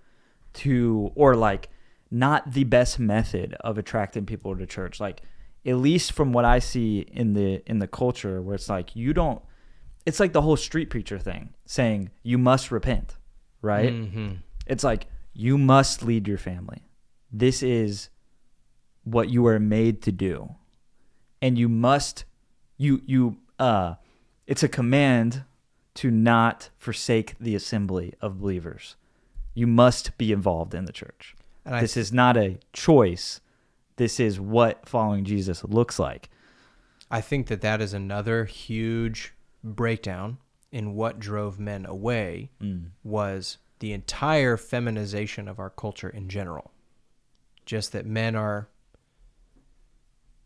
to, or like not the best method of attracting people to church. Like, at least from what I see in the culture, where it's like it's like the whole street preacher thing, saying you must repent, right? Mm-hmm. It's like you must lead your family. This is what you are made to do, and you must it's a command to not forsake the assembly of believers. You must be involved in the church. And This is not a choice. This is what following Jesus looks like. I think that is another huge breakdown in what drove men away was the entire feminization of our culture in general. Just that men are,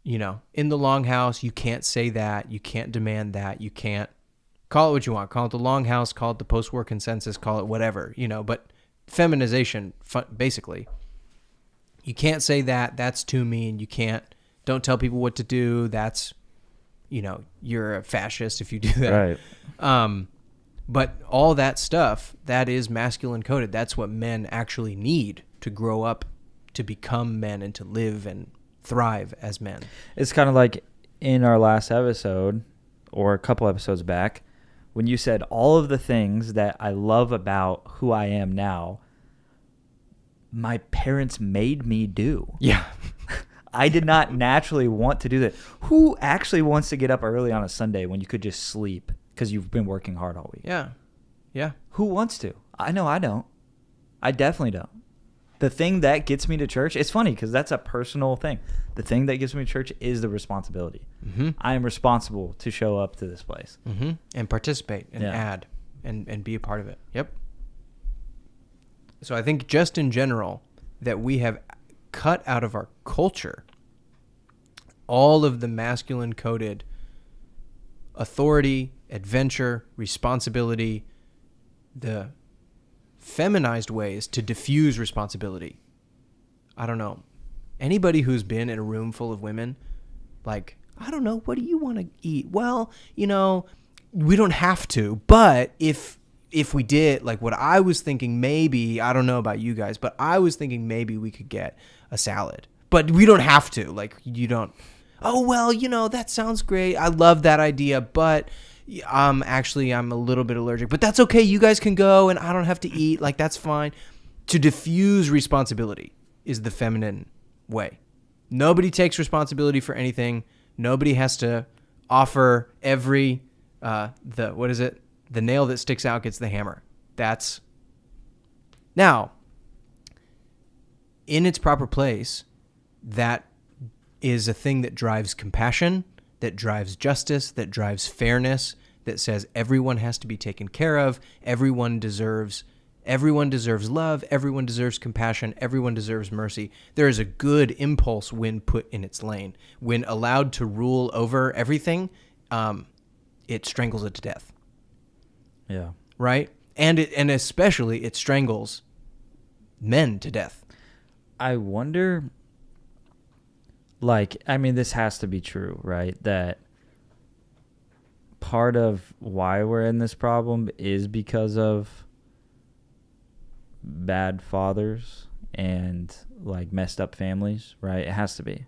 in the longhouse, you can't say that, you can't demand that, you can't call it what you want, call it the longhouse, call it the post-war consensus, call it whatever, but feminization, basically. You can't say that, that's too mean, don't tell people what to do, that's, you're a fascist if you do that. Right. But all that stuff, that is masculine coded. That's what men actually need to grow up, to become men, and to live and thrive as men. It's kind of like in our last episode, or a couple episodes back, when you said all of the things that I love about who I am now, my parents made me do. Yeah. I did not naturally want to do that. Who actually wants to get up early on a Sunday when you could just sleep because you've been working hard all week? Yeah. Yeah. Who wants to? I know I don't. I definitely don't. The thing that gets me to church, it's funny because that's a personal thing. The thing that gets me to church is the responsibility. Mm-hmm. I am responsible to show up to this place. Mm-hmm. And participate and Yeah. add and be a part of it. Yep. So I think just in general that we have cut out of our culture all of the masculine coded authority, adventure, responsibility, the feminized ways to diffuse responsibility. I don't know. Anybody who's been in a room full of women, like, I don't know, what do you want to eat? Well, we don't have to, but if we did, like what I was thinking, maybe, I don't know about you guys, but I was thinking maybe we could get a salad, but we don't have to. Like, you don't, oh, well, that sounds great. I love that idea, but I'm a little bit allergic, but that's okay. You guys can go and I don't have to eat. Like, that's fine. To diffuse responsibility is the feminine way. Nobody takes responsibility for anything. Nobody has to offer every, the nail that sticks out gets the hammer. That's now in its proper place. That is a thing that drives compassion, that drives justice, that drives fairness, that says everyone has to be taken care of. Everyone deserves Everyone deserves love. Everyone deserves compassion. Everyone deserves mercy. There is a good impulse when put in its lane. When allowed to rule over everything, it strangles it to death. Yeah. Right? And especially it strangles men to death. I wonder, like, I mean, this has to be true, right? That part of why we're in this problem is because of bad fathers and like messed up families, right? It has to be,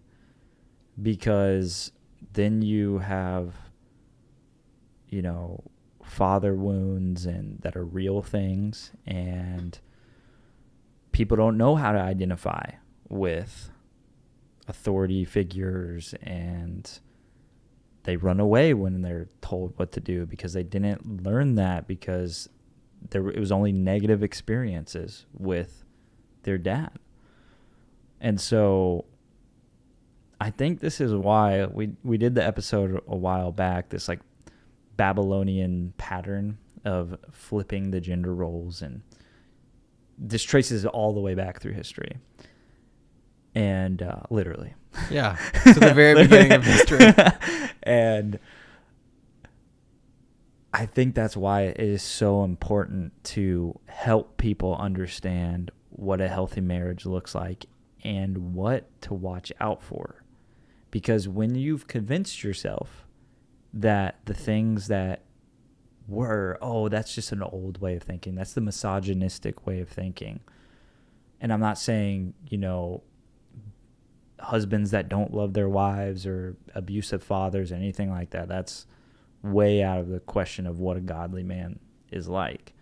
because then you have, you know, father wounds and that are real things, and people don't know how to identify with authority figures, and they run away when they're told what to do because they didn't learn that, because it was only negative experiences with their dad. And so I think this is why we did the episode a while back, this like Babylonian pattern of flipping the gender roles, and this traces all the way back through history. And literally. Yeah, to the very beginning of history. And I think that's why it is so important to help people understand what a healthy marriage looks like and what to watch out for. Because when you've convinced yourself that the things that were, that's just an old way of thinking, that's the misogynistic way of thinking. And I'm not saying, you know, husbands that don't love their wives or abusive fathers or anything like that. That's way out of the question of what a godly man is like.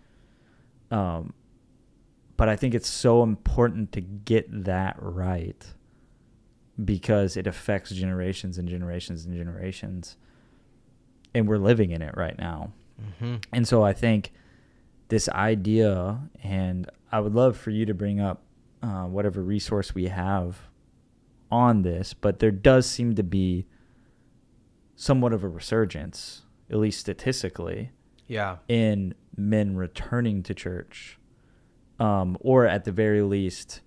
But I think it's so important to get that right, because it affects generations and generations and generations. And we're living in it right now. Mm-hmm. And so I think this idea, and I would love for you to bring up whatever resource we have on this, but there does seem to be somewhat of a resurgence, at least statistically, in men returning to church, or at the very least,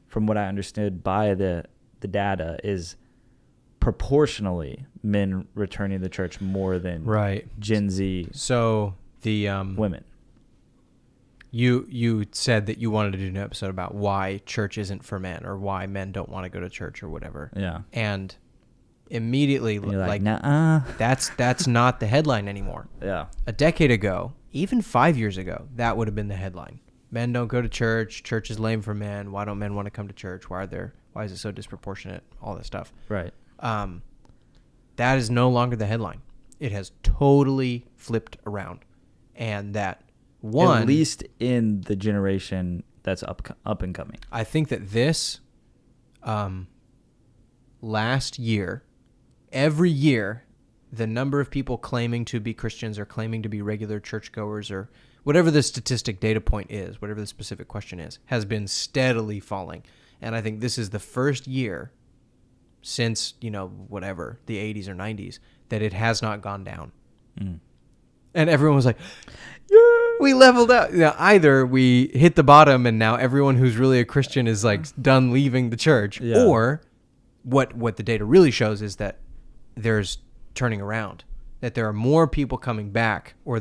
from what I understood by the data, is proportionally men returning to church more than Gen Z. So the women. You said that you wanted to do an episode about why church isn't for men, or why men don't want to go to church or whatever. Yeah. And immediately, you're like, nuh-uh. That's not the headline anymore. Yeah. A decade ago, even 5 years ago, that would have been the headline. Men don't go to church. Church is lame for men. Why don't men want to come to church? Why is it so disproportionate? All that stuff. Right. That is no longer the headline. It has totally flipped around. And that one, at least in the generation that's up and coming. I think that this last year, every year, the number of people claiming to be Christians or claiming to be regular churchgoers, or whatever the statistic data point is, whatever the specific question is, has been steadily falling. And I think this is the first year since, whatever, the 80s or 90s, that it has not gone down. Mm. And everyone was like, yeah, we leveled out. Either we hit the bottom and now everyone who's really a Christian is like done leaving the church, or what the data really shows is that there's turning around, that there are more people coming back, or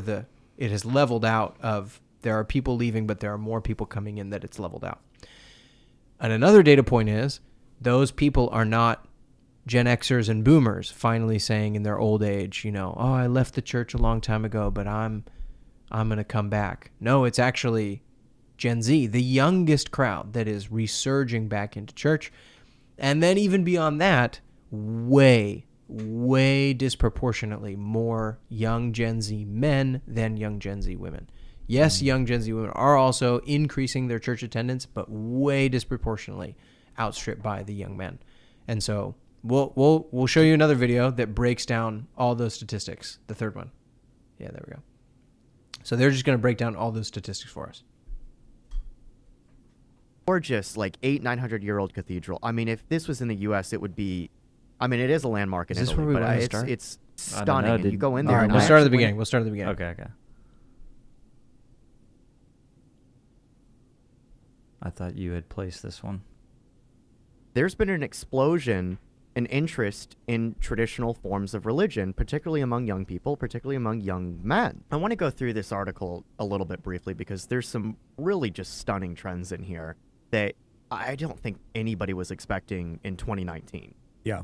it has leveled out of there are people leaving, but there are more people coming in, that it's leveled out. And another data point is those people are not Gen Xers and boomers finally saying in their old age, I left the church a long time ago, but I'm going to come back. No, it's actually Gen Z, the youngest crowd, that is resurging back into church. And then even beyond that, way disproportionately more young Gen Z men than young Gen Z women. Yes, young Gen Z women are also increasing their church attendance, but way disproportionately outstripped by the young men. And so we'll show you another video that breaks down all those statistics. The third one. Yeah, there we go. So they're just going to break down all those statistics for us. Gorgeous, like 900-year-old cathedral. I mean, if this was in the U.S., it would be. I mean, it is a landmark in Is this Italy, where we but want to start? it's stunning. And you go in there. All right, and we'll start at the beginning. Okay. I thought you had placed this one. There's been an explosion in interest in traditional forms of religion, particularly among young people, particularly among young men. I want to go through this article a little bit briefly because there's some really just stunning trends in here that I don't think anybody was expecting in 2019. Yeah.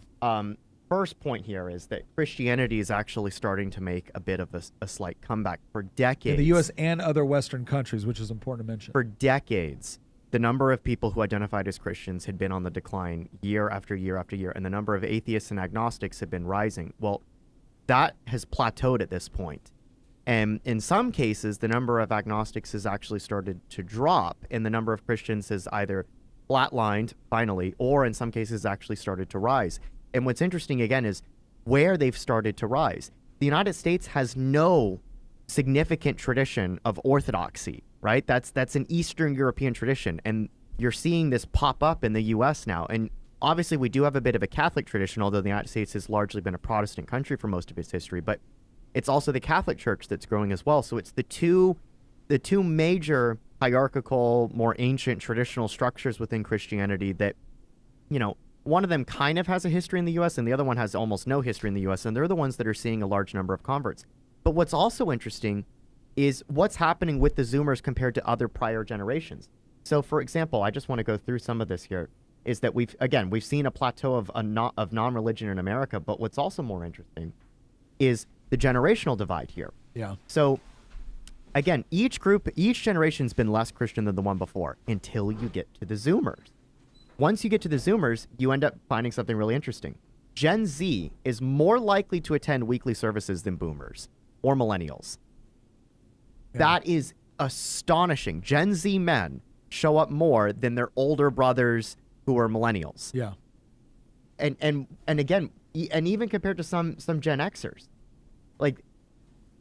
First point here is that Christianity is actually starting to make a bit of a slight comeback. For decades, In the U.S. and other Western countries, which is important to mention. for decades, the number of people who identified as Christians had been on the decline year after year after year, and the number of atheists and agnostics had been rising. Well, that has plateaued at this point. And in some cases, the number of agnostics has actually started to drop, and the number of Christians has either flatlined, finally, or in some cases actually started to rise. And what's interesting, again, is where they've started to rise. The United States has no significant tradition of orthodoxy, right? That's an Eastern European tradition, and you're seeing this pop up in the U.S. now. And obviously, we do have a bit of a Catholic tradition, although the United States has largely been a Protestant country for most of its history. But it's also the Catholic Church that's growing as well. So it's the two major hierarchical, more ancient traditional structures within Christianity that, you know, one of them kind of has a history in the U.S. and the other one has almost no history in the U.S. And they're the ones that are seeing a large number of converts. But what's also interesting is what's happening with the Zoomers compared to other prior generations. So, for example, I just want to go through some of this here, is that we've seen a plateau of non-religion in America, but what's also more interesting is the generational divide here. Yeah. So, again, each generation's been less Christian than the one before until you get to the Zoomers. Once you get to the Zoomers, you end up finding something really interesting. Gen Z is more likely to attend weekly services than boomers or millennials. Yeah. That is astonishing. Gen Z men show up more than their older brothers who are millennials. Yeah. And again, and even compared to some Gen Xers, like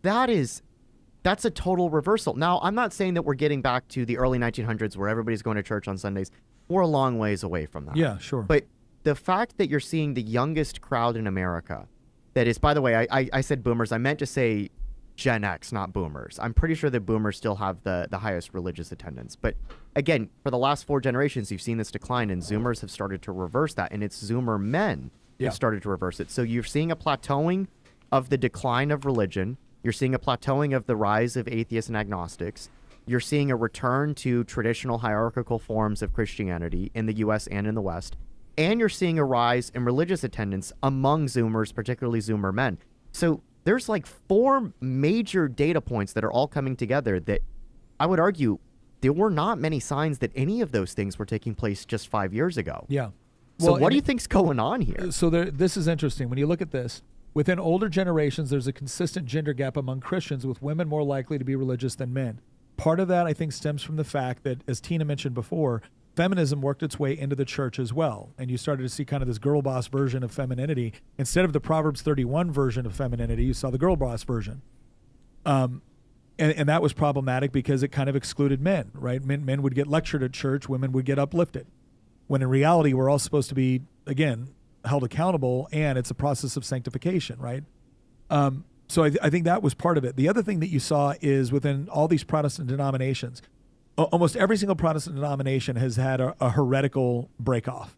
that's a total reversal. Now, I'm not saying that we're getting back to the early 1900s where everybody's going to church on Sundays. We're a long ways away from that. Yeah, sure. But the fact that you're seeing the youngest crowd in America, that is, by the way, I said boomers. I meant to say Gen X, not boomers. I'm pretty sure that boomers still have the highest religious attendance. But again, for the last 4 generations, you've seen this decline, and Zoomers have started to reverse that, and it's Zoomer men Yeah. who've started to reverse it. So you're seeing a plateauing of the decline of religion. You're seeing a plateauing of the rise of atheists and agnostics. You're seeing a return to traditional hierarchical forms of Christianity in the U.S. and in the West. And you're seeing a rise in religious attendance among Zoomers, particularly Zoomer men. So there's like 4 major data points that are all coming together that I would argue there were not many signs that any of those things were taking place just 5 years ago. Yeah. So Well, what do you think's going on here? So this is interesting. When you look at this, within older generations, there's a consistent gender gap among Christians, with women more likely to be religious than men. Part of that, I think, stems from the fact that, as Tina mentioned before, feminism worked its way into the church as well. And you started to see kind of this girl boss version of femininity. Instead of the Proverbs 31 version of femininity, you saw the girl boss version. And that was problematic because it kind of excluded men, right? Men would get lectured at church, women would get uplifted. When in reality, we're all supposed to be, again, held accountable, and it's a process of sanctification, right? So I think that was part of it. The other thing that you saw is within all these Protestant denominations, almost every single Protestant denomination has had a heretical breakoff.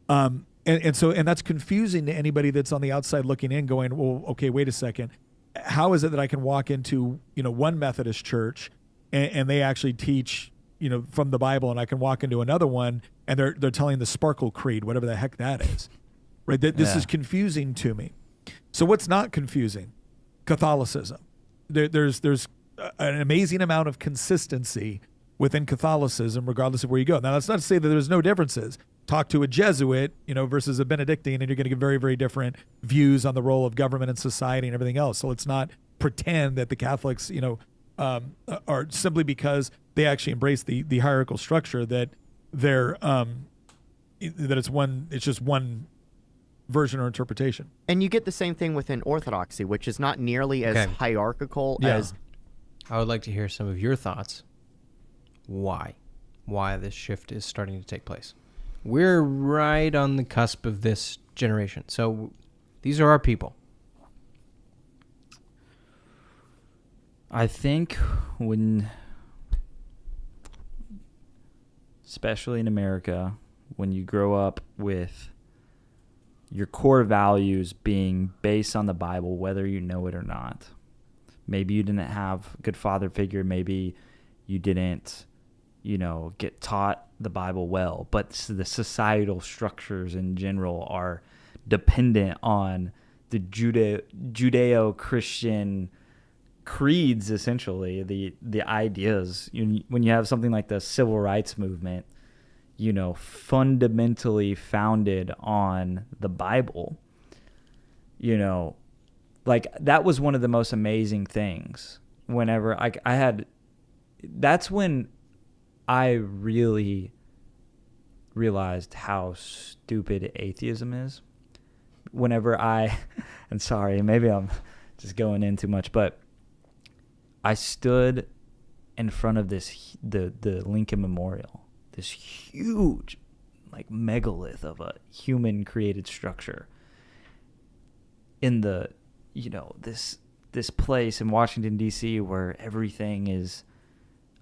And that's confusing to anybody that's on the outside looking in going, well, okay, wait a second. How is it that I can walk into, one Methodist church and they actually teach, from the Bible, and I can walk into another one and they're telling the Sparkle Creed, whatever the heck that is, right? This is confusing to me. So what's not confusing? Catholicism. There's an amazing amount of consistency within Catholicism, regardless of where you go. Now, that's not to say that there's no differences. Talk to a Jesuit, versus a Benedictine, and you're going to get very, very different views on the role of government and society and everything else. So let's not pretend that the Catholics, are simply because they actually embrace the hierarchical structure that they're it's just one version or interpretation. And you get the same thing within Orthodoxy, which is not nearly as hierarchical as... I would like to hear some of your thoughts. Why this shift is starting to take place. We're right on the cusp of this generation. So these are our people. I think when especially in America, when you grow up with your core values being based on the Bible, whether you know it or not. Maybe you didn't have a good father figure. Maybe you didn't, get taught the Bible well. But the societal structures in general are dependent on the Judeo-Christian creeds, essentially, the ideas. When you have something like the civil rights movement, fundamentally founded on the Bible, like that was one of the most amazing things. Whenever that's when I really realized how stupid atheism is. Whenever and sorry, maybe I'm just going in too much, but I stood in front of the Lincoln Memorial, this huge, like, megalith of a human created structure in the, this place in Washington, D.C., where everything is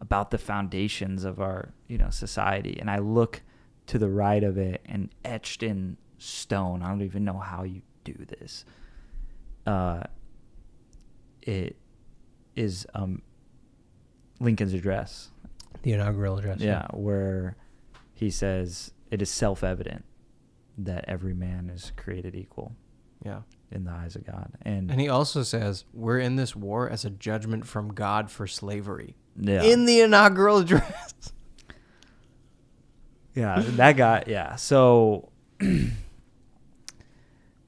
about the foundations of our, society. And I look to the right of it, and etched in stone, I don't even know how you do this. It is Lincoln's address. The inaugural address. Yeah, where he says, it is self-evident that every man is created equal. Yeah. In the eyes of God. And he also says, we're in this war as a judgment from God for slavery. Yeah. In the inaugural address. Yeah, that guy, yeah. So,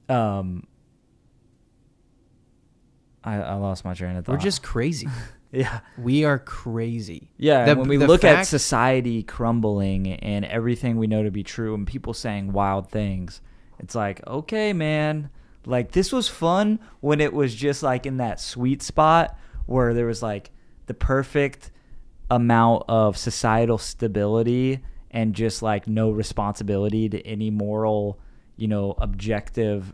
I lost my train of thought. We're just crazy. Yeah. We are crazy. Yeah, and when we look at society crumbling and everything we know to be true and people saying wild things, it's like, okay, man, like this was fun when it was just like in that sweet spot where there was like the perfect amount of societal stability and just like no responsibility to any moral, objective,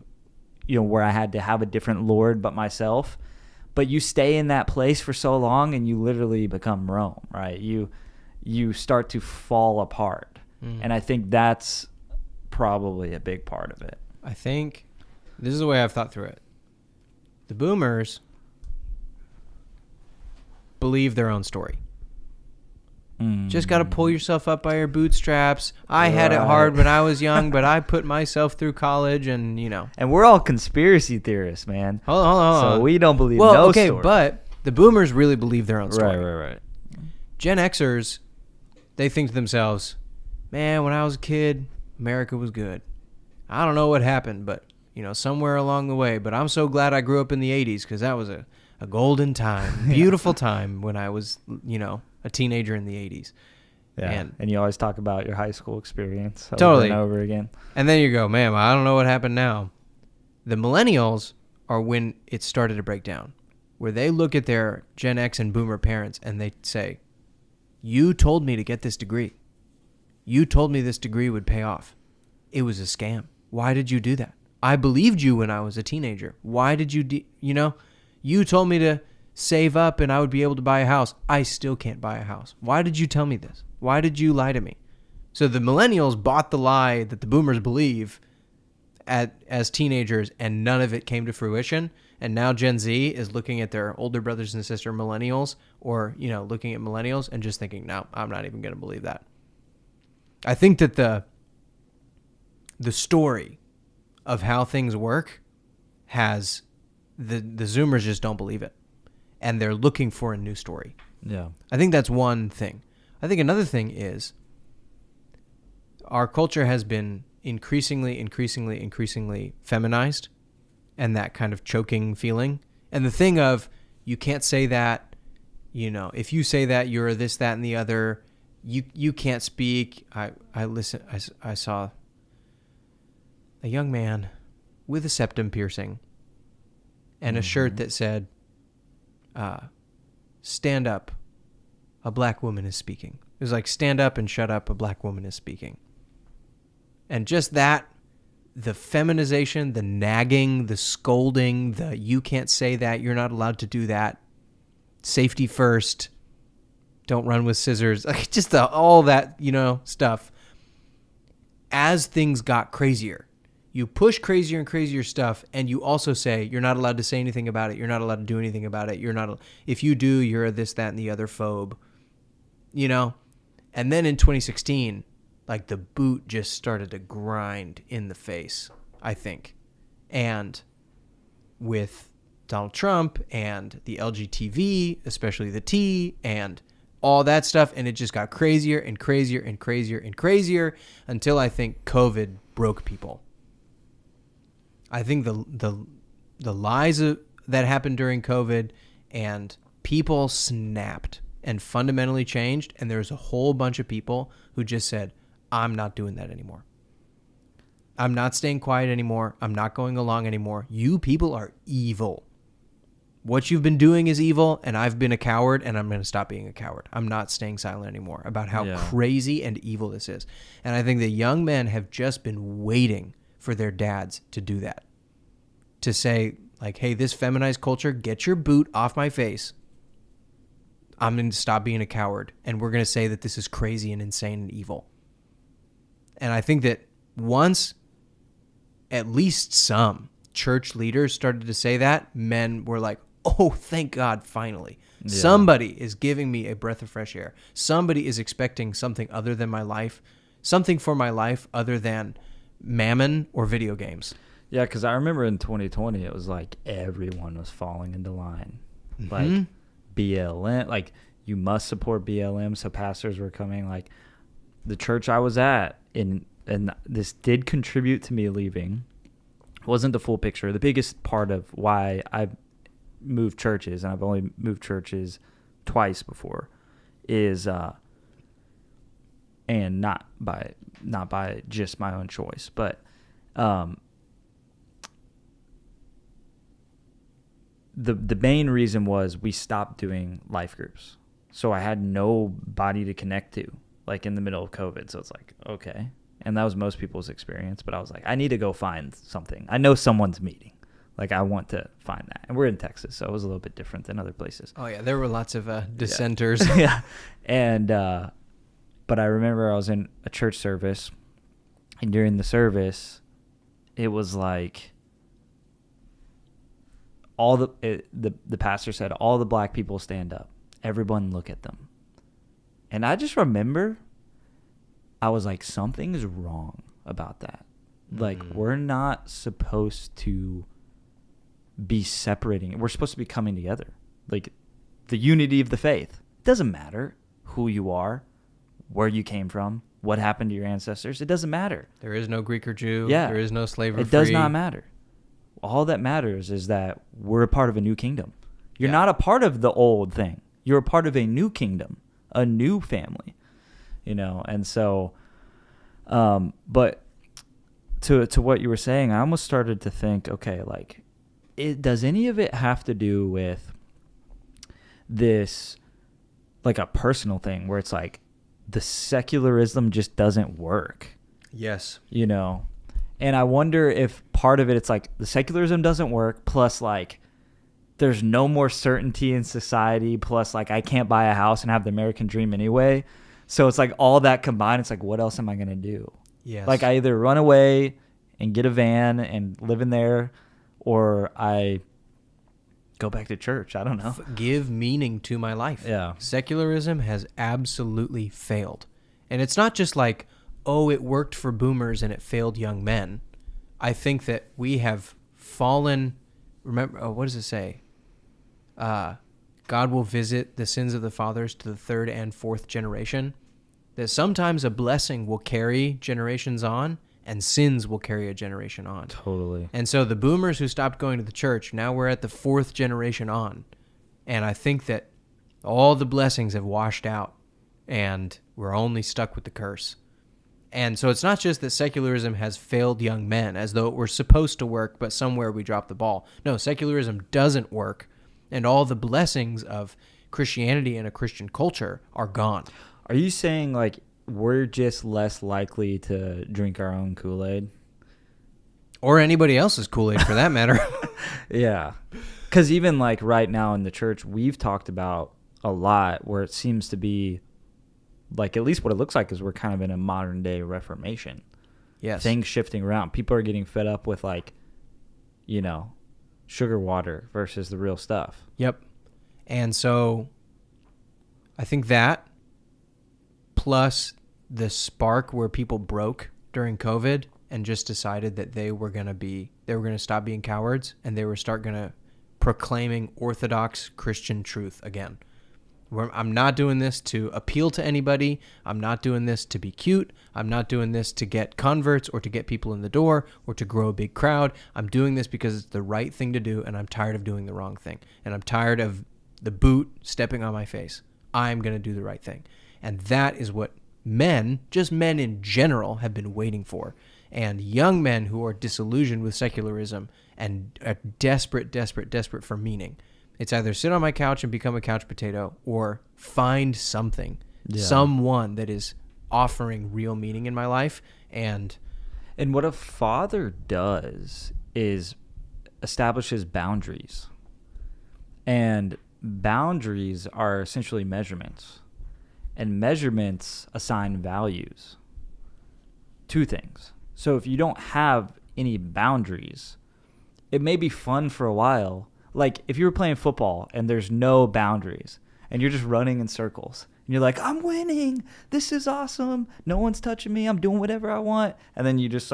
where I had to have a different Lord but myself. But you stay in that place for so long and you literally become Rome, right? You start to fall apart. And I think that's probably a big part of it. I think this is the way I've thought through it. The boomers believe their own story. Just got to pull yourself up by your bootstraps. I had it hard when I was young, but I put myself through college and, And we're all conspiracy theorists, man. Hold on. So we don't believe no story. But the boomers really believe their own story. Right. Gen Xers, they think to themselves, man, when I was a kid, America was good. I don't know what happened, but, somewhere along the way. But I'm so glad I grew up in the 80s because that was a golden time, beautiful time when I was, a teenager in the 80s. Yeah, and you always talk about your high school experience over and over again. And then you go, man, I don't know what happened now. The millennials are when it started to break down, where they look at their Gen X and boomer parents and they say, you told me to get this degree. You told me this degree would pay off. It was a scam. Why did you do that? I believed you when I was a teenager. Why did you, you told me to save up and I would be able to buy a house. I still can't buy a house. Why did you tell me this? Why did you lie to me? So the millennials bought the lie that the boomers believe as teenagers, and none of it came to fruition. And now Gen Z is looking at their older brothers and sister millennials, or, looking at millennials and just thinking, no, I'm not even going to believe that. I think that the story of how things work has the Zoomers just don't believe it. And they're looking for a new story. Yeah. I think that's one thing. I think another thing is our culture has been increasingly feminized, and that kind of choking feeling. And the thing of, you can't say that, if you say that, you're this, that, and the other. You can't speak. I saw a young man with a septum piercing and a shirt that said, stand up, a black woman is speaking. It was like, stand up and shut up, a black woman is speaking. And just that, the feminization, the nagging, the scolding, the you can't say that, you're not allowed to do that, safety first, don't run with scissors, like just all that, stuff. As things got crazier, you push crazier and crazier stuff, and you also say you're not allowed to say anything about it. You're not allowed to do anything about it. If you do, you're a this, that, and the other phobe, And then in 2016, like the boot just started to grind in the face, I think. And with Donald Trump and the LGTV, especially the T, and all that stuff, and it just got crazier and crazier and crazier and crazier until I think COVID broke people. I think the lies that happened during COVID, and people snapped and fundamentally changed, and there's a whole bunch of people who just said, I'm not doing that anymore. I'm not staying quiet anymore. I'm not going along anymore. You people are evil. What you've been doing is evil, and I've been a coward, and I'm going to stop being a coward. I'm not staying silent anymore about how crazy and evil this is. And I think the young men have just been waiting for their dads to do that. To say, like, hey, this feminized culture, get your boot off my face. I'm going to stop being a coward, and we're going to say that this is crazy and insane and evil. And I think that once at least some church leaders started to say that, men were like, oh, thank God, finally. Yeah. Somebody is giving me a breath of fresh air. Somebody is expecting something other than my life, something for my life other than mammon or video games. Yeah, because I remember in 2020, it was like everyone was falling into line. Mm-hmm. Like BLM, like you must support BLM. So pastors were coming, like the church I was at, and this did contribute to me leaving. It wasn't the full picture. The biggest part of why I moved churches, and I've only moved churches twice before, is and not by just my own choice, but the main reason was we stopped doing life groups. So I had nobody to connect to, like in the middle of COVID. So it's like, okay. And that was most people's experience. But I was like, I need to go find something. I know someone's meeting. Like, I want to find that. And we're in Texas, so it was a little bit different than other places. Oh, yeah. There were lots of dissenters. Yeah. Yeah. And, but I remember I was in a church service. And during the service, it was like, the pastor said, all the black people stand up. Everyone look at them. And I just remember, I was like, something is wrong about that. Like, we're not supposed to be separating. We're supposed to be coming together. Like, the unity of the faith. It doesn't matter who you are, where you came from, what happened to your ancestors. It doesn't matter. There is no Greek or Jew. Yeah. There is no slave or free. It does not matter. All that matters is that we're a part of a new kingdom. You're not a part of the old thing. You're a part of a new kingdom, a new family, And so, but to what you were saying, I almost started to think, okay, like, does any of it have to do with this, like a personal thing where it's like the secularism just doesn't work? Yes. And I wonder if part of it, it's like the secularism doesn't work, plus like there's no more certainty in society, plus like I can't buy a house and have the American dream anyway. So it's like all that combined, it's like, what else am I going to do? Yes. Like I either run away and get a van and live in there, or I go back to church. I don't know. Give meaning to my life. Yeah. Secularism has absolutely failed. And it's not just like, oh, it worked for boomers and it failed young men. I think that we have fallen. Remember, what does it say? God will visit the sins of the fathers to the third and fourth generation. That sometimes a blessing will carry generations on, and sins will carry a generation on. Totally. And so the boomers who stopped going to the church, now we're at the fourth generation on. And I think that all the blessings have washed out, and we're only stuck with the curse. And so it's not just that secularism has failed young men, as though it were supposed to work, but somewhere we dropped the ball. No, secularism doesn't work, and all the blessings of Christianity and a Christian culture are gone. Are you saying, like, we're just less likely to drink our own Kool-Aid? Or anybody else's Kool-Aid, for that matter. Yeah. Because even, like, right now in the church, we've talked about a lot, where it seems to be like, at least what it looks like is we're kind of in a modern day Reformation. Yes. Things shifting around. People are getting fed up with, like, you know, sugar water versus the real stuff. Yep. And so I think that plus the spark where people broke during COVID and just decided that they were going to stop being cowards, and they were going to proclaiming orthodox Christian truth again. I'm not doing this to appeal to anybody. I'm not doing this to be cute. I'm not doing this to get converts or to get people in the door or to grow a big crowd. I'm doing this because it's the right thing to do, and I'm tired of doing the wrong thing. And I'm tired of the boot stepping on my face. I'm going to do the right thing. And that is what men, just men in general, have been waiting for. And young men who are disillusioned with secularism and are desperate for meaning. It's either sit on my couch and become a couch potato, or find something, someone that is offering real meaning in my life. And what a father does is establishes boundaries. And boundaries are essentially measurements. And measurements assign values. Two things. So if you don't have any boundaries, it may be fun for a while. Like, if you were playing football and there's no boundaries and you're just running in circles and you're like, I'm winning, this is awesome, no one's touching me, I'm doing whatever I want, and then you just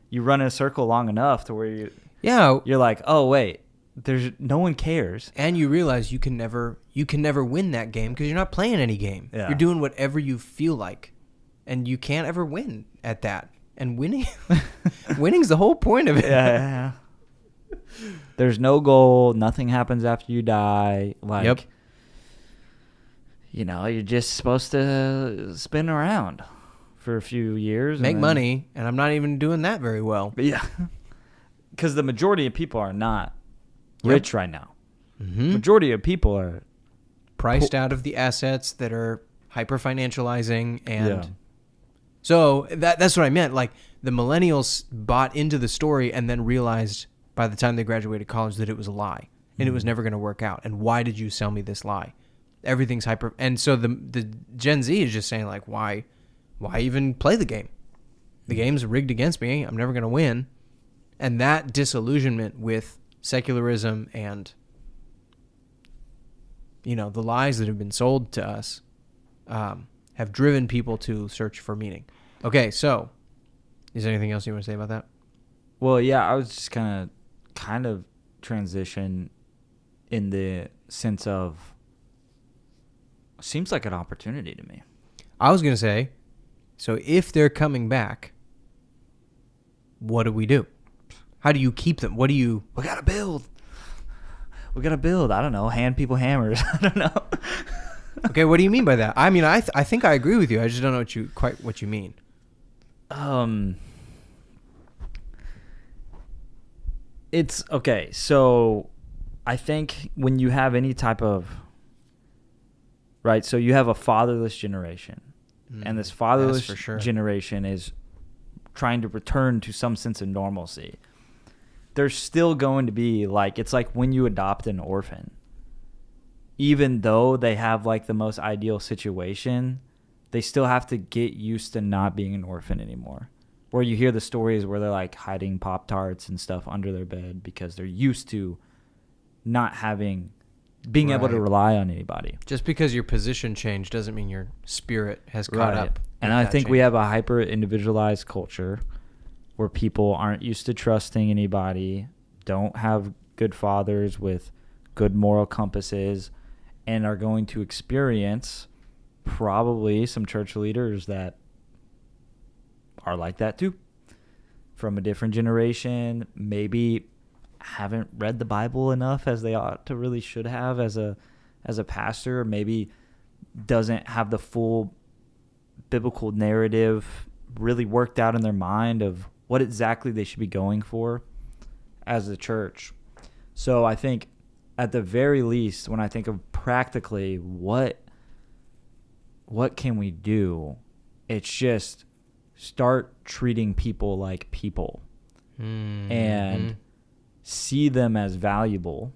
you run in a circle long enough to where you're like, oh wait, there's no one cares, and you realize you can never win that game because you're not playing any game. Yeah. You're doing whatever you feel like, and you can't ever win at that. And winning's the whole point of it. Yeah. There's no goal. Nothing happens after you die. Like, yep. You know, you're just supposed to spin around for a few years. Make money, and I'm not even doing that very well. Yeah. Because the majority of people are not rich right now. Mm-hmm. Majority of people are priced out of the assets that are hyper-financializing. And so that's what I meant. Like, the millennials bought into the story and then realized by the time they graduated college that it was a lie and it was never going to work out. And why did you sell me this lie? Everything's hyper. And so the Gen Z is just saying, like, why even play the game? The game's rigged against me. I'm never going to win. And that disillusionment with secularism and, you know, the lies that have been sold to us have driven people to search for meaning. Okay, so is there anything else you want to say about that? Well, yeah, I was just kind of transition in the sense of, seems like an opportunity to me. I was going to say, so if they're coming back, what do we do? How do you keep them? What do you... We got to build. I don't know. Hand people hammers. I don't know. Okay, what do you mean by that? I mean, I think I agree with you. I just don't know what you mean. It's okay. So I think when you have any type of, right, so you have a fatherless generation, and this fatherless for sure. generation is trying to return to some sense of normalcy. There's still going to be, like, it's like when you adopt an orphan. Even though they have, like, the most ideal situation, they still have to get used to not being an orphan anymore. Where you hear the stories where they're, like, hiding Pop-Tarts and stuff under their bed because they're used to not being able to rely on anybody. Just because your position changed doesn't mean your spirit has caught up. And I think we have a hyper-individualized culture where people aren't used to trusting anybody, don't have good fathers with good moral compasses, and are going to experience probably some church leaders that are like that too, from a different generation, maybe haven't read the Bible enough as they ought to really should have as a pastor, or maybe doesn't have the full biblical narrative really worked out in their mind of what exactly they should be going for as a church. So I think at the very least, when I think of practically what can we do, it's just start treating people like people and see them as valuable,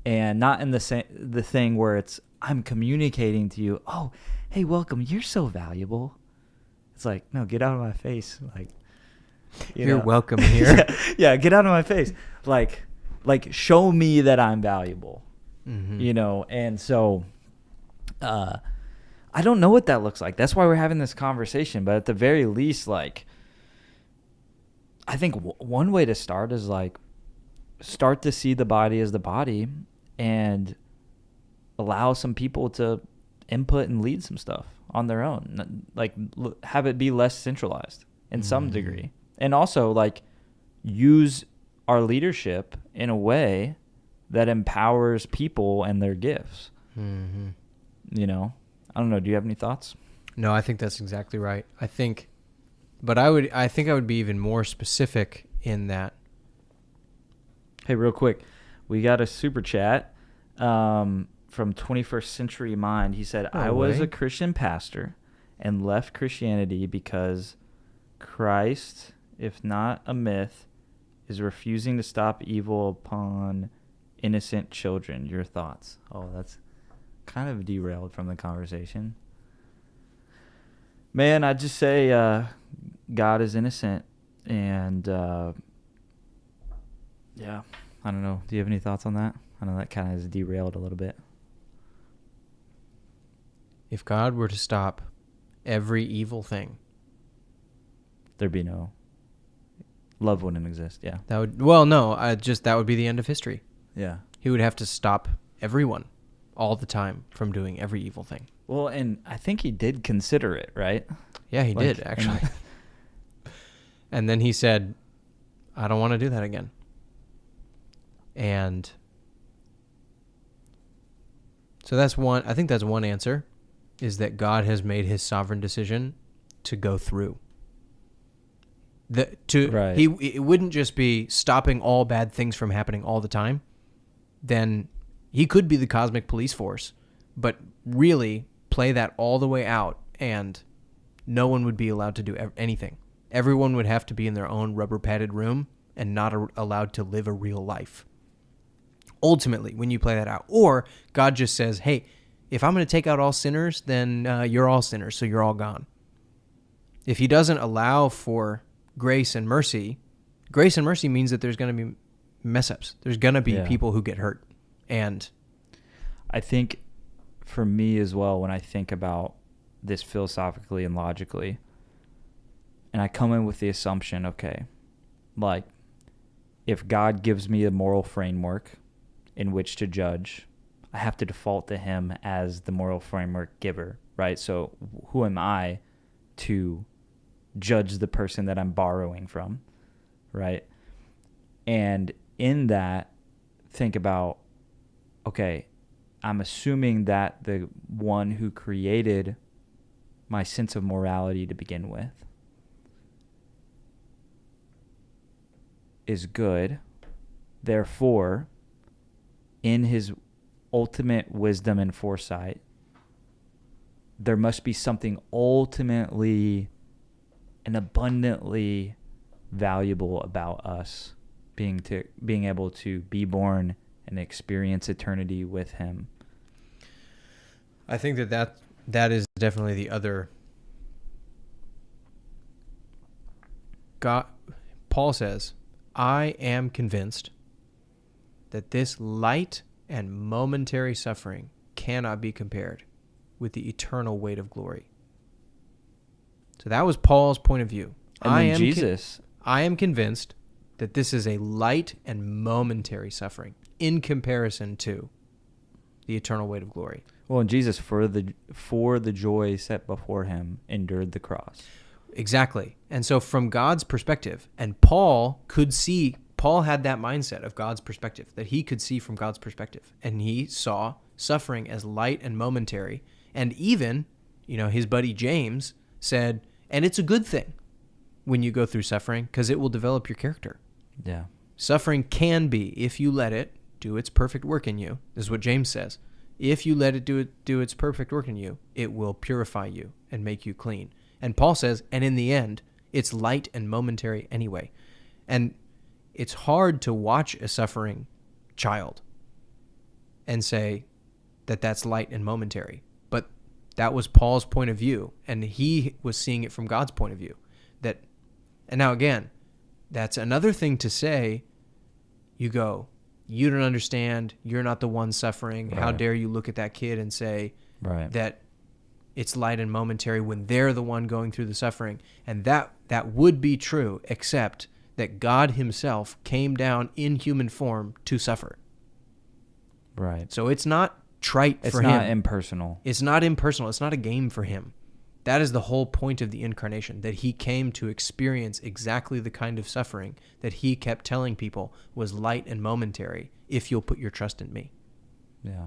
and not in the thing where it's I'm communicating to you, oh, hey, welcome, you're so valuable. It's like, no, get out of my face. Like, You're welcome here. yeah, get out of my face. Like show me that I'm valuable. Mm-hmm. And so I don't know what that looks like. That's why we're having this conversation. But at the very least, like, I think one way to start is like start to see the body as the body and allow some people to input and lead some stuff on their own. Like have it be less centralized in some degree. And also like use our leadership in a way that empowers people and their gifts. Mm-hmm. I don't know. Do you have any thoughts? No, I think that's exactly right. I think I would be even more specific in that. Hey, real quick, we got a super chat from 21st Century Mind. He said, No I was way. a Christian pastor and left Christianity because Christ, if not a myth, is refusing to stop evil upon innocent children. Your thoughts? Oh, that's kind of derailed from the conversation. Man, I'd just say God is innocent. And, yeah, I don't know. Do you have any thoughts on that? I know that kind of is derailed a little bit. If God were to stop every evil thing, There'd be no... Love wouldn't exist, yeah. that would that would be the end of history. Yeah. He would have to stop everyone all the time from doing every evil thing. Well, and I think he did consider it, right? Yeah, he Like, did, actually. And then he said, I don't want to do that again. And so I think that's one answer, is that God has made his sovereign decision to go through. Right. It wouldn't just be stopping all bad things from happening all the time. Then he could be the cosmic police force, but really play that all the way out, and no one would be allowed to do anything. Everyone would have to be in their own rubber padded room and not allowed to live a real life. Ultimately, when you play that out, or God just says, hey, if I'm going to take out all sinners, then you're all sinners, so you're all gone. If he doesn't allow for grace and mercy means that there's going to be mess ups. There's going to be people who get hurt. And I think for me as well, when I think about this philosophically and logically, and I come in with the assumption, okay, like if God gives me a moral framework in which to judge, I have to default to him as the moral framework giver, right? So who am I to judge the person that I'm borrowing from, right? And in that, think about, okay, I'm assuming that the one who created my sense of morality to begin with is good. Therefore, in his ultimate wisdom and foresight, there must be something ultimately and abundantly valuable about us being able to be born and experience eternity with him. I think that is definitely the other. God, Paul says, I am convinced that this light and momentary suffering cannot be compared with the eternal weight of glory. So that was Paul's point of view. And then Jesus. I am convinced that this is a light and momentary suffering in comparison to the eternal weight of glory. Well, and Jesus, for the joy set before him, endured the cross. Exactly. And so from God's perspective, and Paul had that mindset of God's perspective, that he could see from God's perspective. And he saw suffering as light and momentary. And even, his buddy James said, and it's a good thing when you go through suffering because it will develop your character. Yeah. Suffering can be, if you let it do its perfect work in you. This is what James says. If you let it do its perfect work in you, it will purify you and make you clean. And Paul says, and in the end, it's light and momentary anyway. And it's hard to watch a suffering child and say, that that's light and momentary. But that was Paul's point of view, and he was seeing it from God's point of view. And now again, that's another thing to say. You go, you don't understand. You're not the one suffering. Right. How dare you look at that kid and say that it's light and momentary when they're the one going through the suffering. And that would be true, except that God himself came down in human form to suffer. Right. So it's not trite for him. It's not impersonal. It's not impersonal. It's not a game for him. That is the whole point of the incarnation, that he came to experience exactly the kind of suffering that he kept telling people was light and momentary if you'll put your trust in me. Yeah.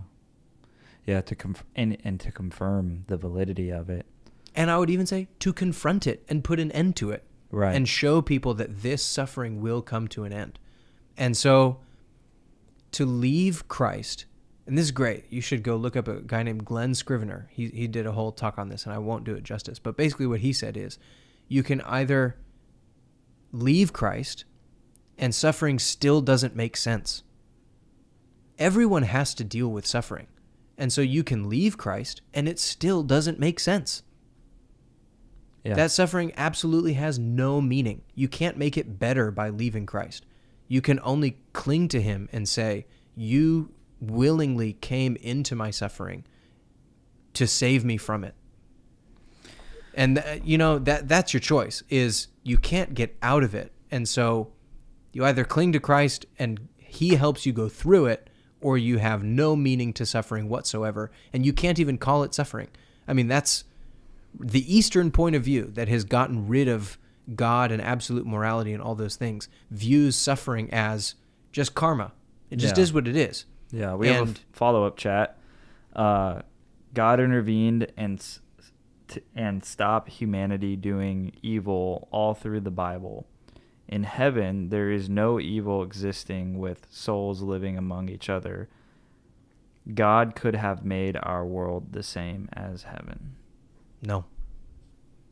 Yeah, to to confirm the validity of it. And I would even say to confront it and put an end to it. Right. And show people that this suffering will come to an end. And so to leave Christ, and this is great. You should go look up a guy named Glenn Scrivener. He did a whole talk on this, and I won't do it justice. But basically what he said is, you can either leave Christ and suffering still doesn't make sense. Everyone has to deal with suffering. And so you can leave Christ and it still doesn't make sense. Yeah. That suffering absolutely has no meaning. You can't make it better by leaving Christ. You can only cling to him and say, you willingly came into my suffering to save me from it. And that's your choice, is you can't get out of it. And so you either cling to Christ and he helps you go through it, or you have no meaning to suffering whatsoever, and you can't even call it suffering. I mean, that's the Eastern point of view that has gotten rid of God and absolute morality and all those things, views suffering as just karma. It just is what it is. Yeah, we have a follow-up chat. God intervened and stopped humanity doing evil all through the Bible. In heaven, there is no evil existing with souls living among each other. God could have made our world the same as heaven. No.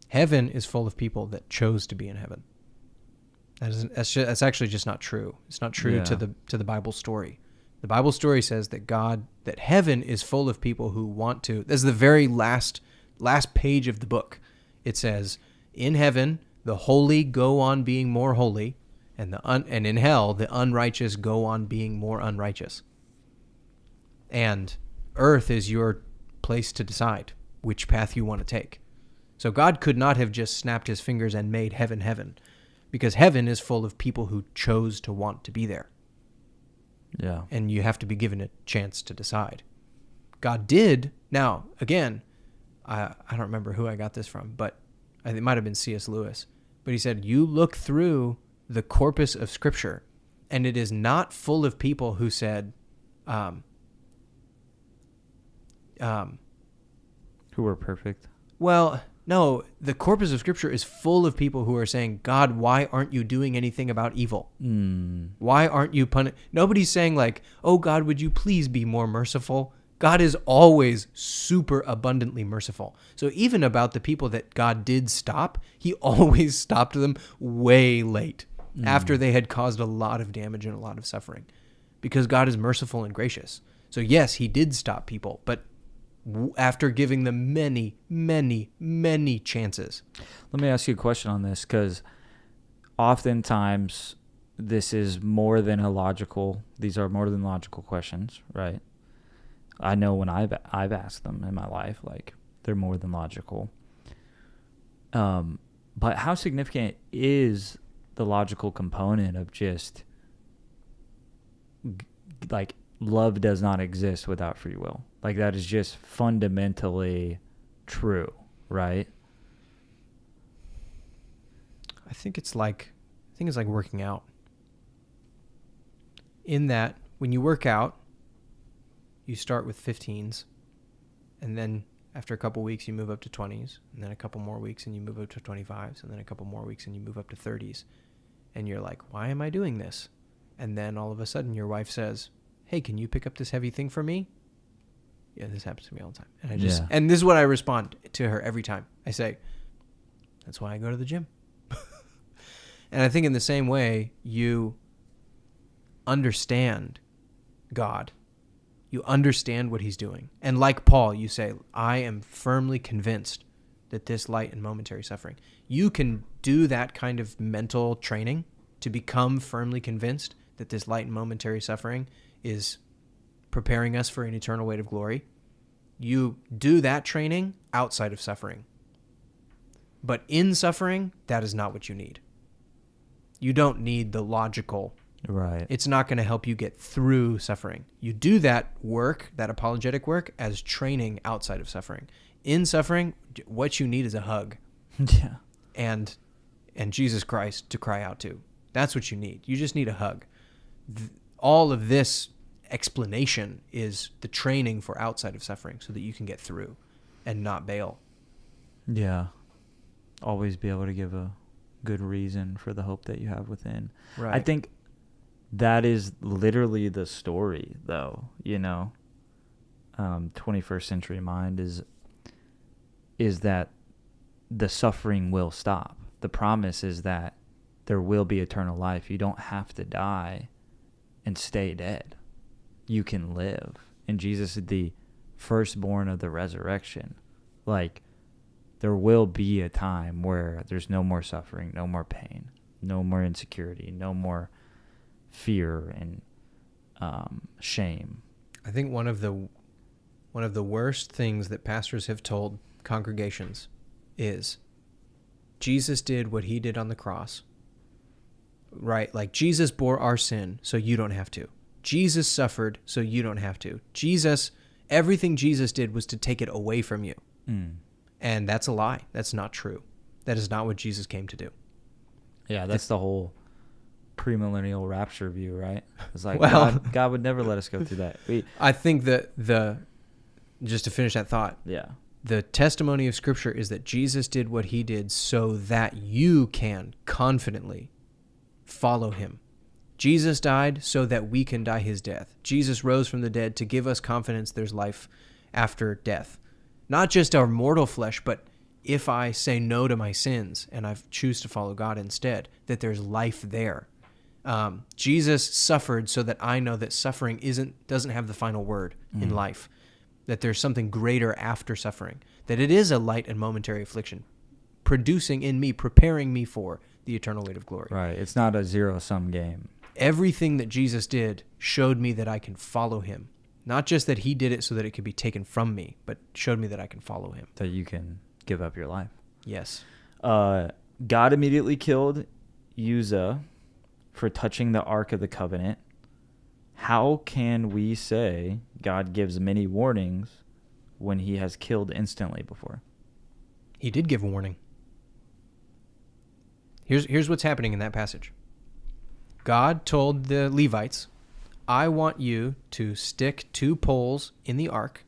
Heaven is full of people that chose to be in heaven. That's actually just not true. It's not true to the Bible story. The Bible story says that heaven is full of people who want to. This is the very last page of the book. It says, in heaven, the holy go on being more holy, and in hell, the unrighteous go on being more unrighteous. And earth is your place to decide which path you want to take. So God could not have just snapped his fingers and made heaven heaven, because heaven is full of people who chose to want to be there. Yeah. And you have to be given a chance to decide. God did. Now, again, I don't remember who I got this from, but it might have been C.S. Lewis. But he said, you look through the corpus of Scripture, and it is not full of people who said, who were perfect. Well, no, the corpus of Scripture is full of people who are saying, God, why aren't you doing anything about evil? Why aren't you Nobody's saying like, oh, God, would you please be more merciful? God is always super abundantly merciful. So even about the people that God did stop, he always stopped them way late after they had caused a lot of damage and a lot of suffering, because God is merciful and gracious. So yes, he did stop people, but after giving them many, many, many chances. Let me ask you a question on this, because oftentimes this is more than these are more than logical questions, right? I know when I've asked them in my life, like, they're more than logical. But how significant is the logical component of just like love does not exist without free will? Like, that is just fundamentally true, right? I think it's like working out. In that, when you work out, you start with 15s, and then after a couple weeks you move up to 20s, and then a couple more weeks and you move up to 25s, and then a couple more weeks and you move up to 30s. And you're like, why am I doing this? And then all of a sudden your wife says, hey, can you pick up this heavy thing for me? Yeah, this happens to me all the time. And this is what I respond to her every time. I say, that's why I go to the gym. And I think in the same way, you understand God. You understand what he's doing. And like Paul, you say, I am firmly convinced that this light and momentary suffering. You can do that kind of mental training to become firmly convinced that this light and momentary suffering is preparing us for an eternal weight of glory. You do that training outside of suffering. But in suffering, that is not what you need. You don't need the logical. Right. It's not going to help you get through suffering. You do that work, that apologetic work, as training outside of suffering. In suffering, what you need is a hug. Yeah. And Jesus Christ to cry out to. That's what you need. You just need a hug. All of this explanation is the training for outside of suffering so that you can get through and not bail. Yeah. Always be able to give a good reason for the hope that you have within. Right. I think that is literally the story, though, 21st century mind is that the suffering will stop. The promise is that there will be eternal life. You don't have to die and stay dead. You can live. And Jesus is the firstborn of the resurrection. Like, there will be a time where there's no more suffering, no more pain, no more insecurity, no more fear and shame. I think one of the worst things that pastors have told congregations is Jesus did what he did on the cross. Right? Like Jesus bore our sin so you don't have to. Jesus suffered so you don't have to. Everything Jesus did was to take it away from you. And that's a lie. That's not true. That is not what Jesus came to do. Yeah, that's the whole premillennial rapture view, right? It's like, Well, God would never let us go through that. I think that just to finish that thought, Yeah. the testimony of Scripture is that Jesus did what he did so that you can confidently follow him. Jesus died so that we can die his death. Jesus rose from the dead to give us confidence there's life after death. Not just our mortal flesh, but if I say no to my sins and I choose to follow God instead, that there's life there. Jesus suffered so that I know that suffering doesn't have the final word in life, that there's something greater after suffering, that it is a light and momentary affliction, producing in me, preparing me for the eternal weight of glory. Right. It's not a zero-sum game. Everything that Jesus did showed me that I can follow him. Not just that he did it so that it could be taken from me, but showed me that I can follow him. That you can give up your life. Yes. God immediately killed Uzzah for touching the Ark of the Covenant. How can we say God gives many warnings when he has killed instantly before? He did give a warning. Here's what's happening in that passage. God told the Levites, I want you to stick 2 poles in the ark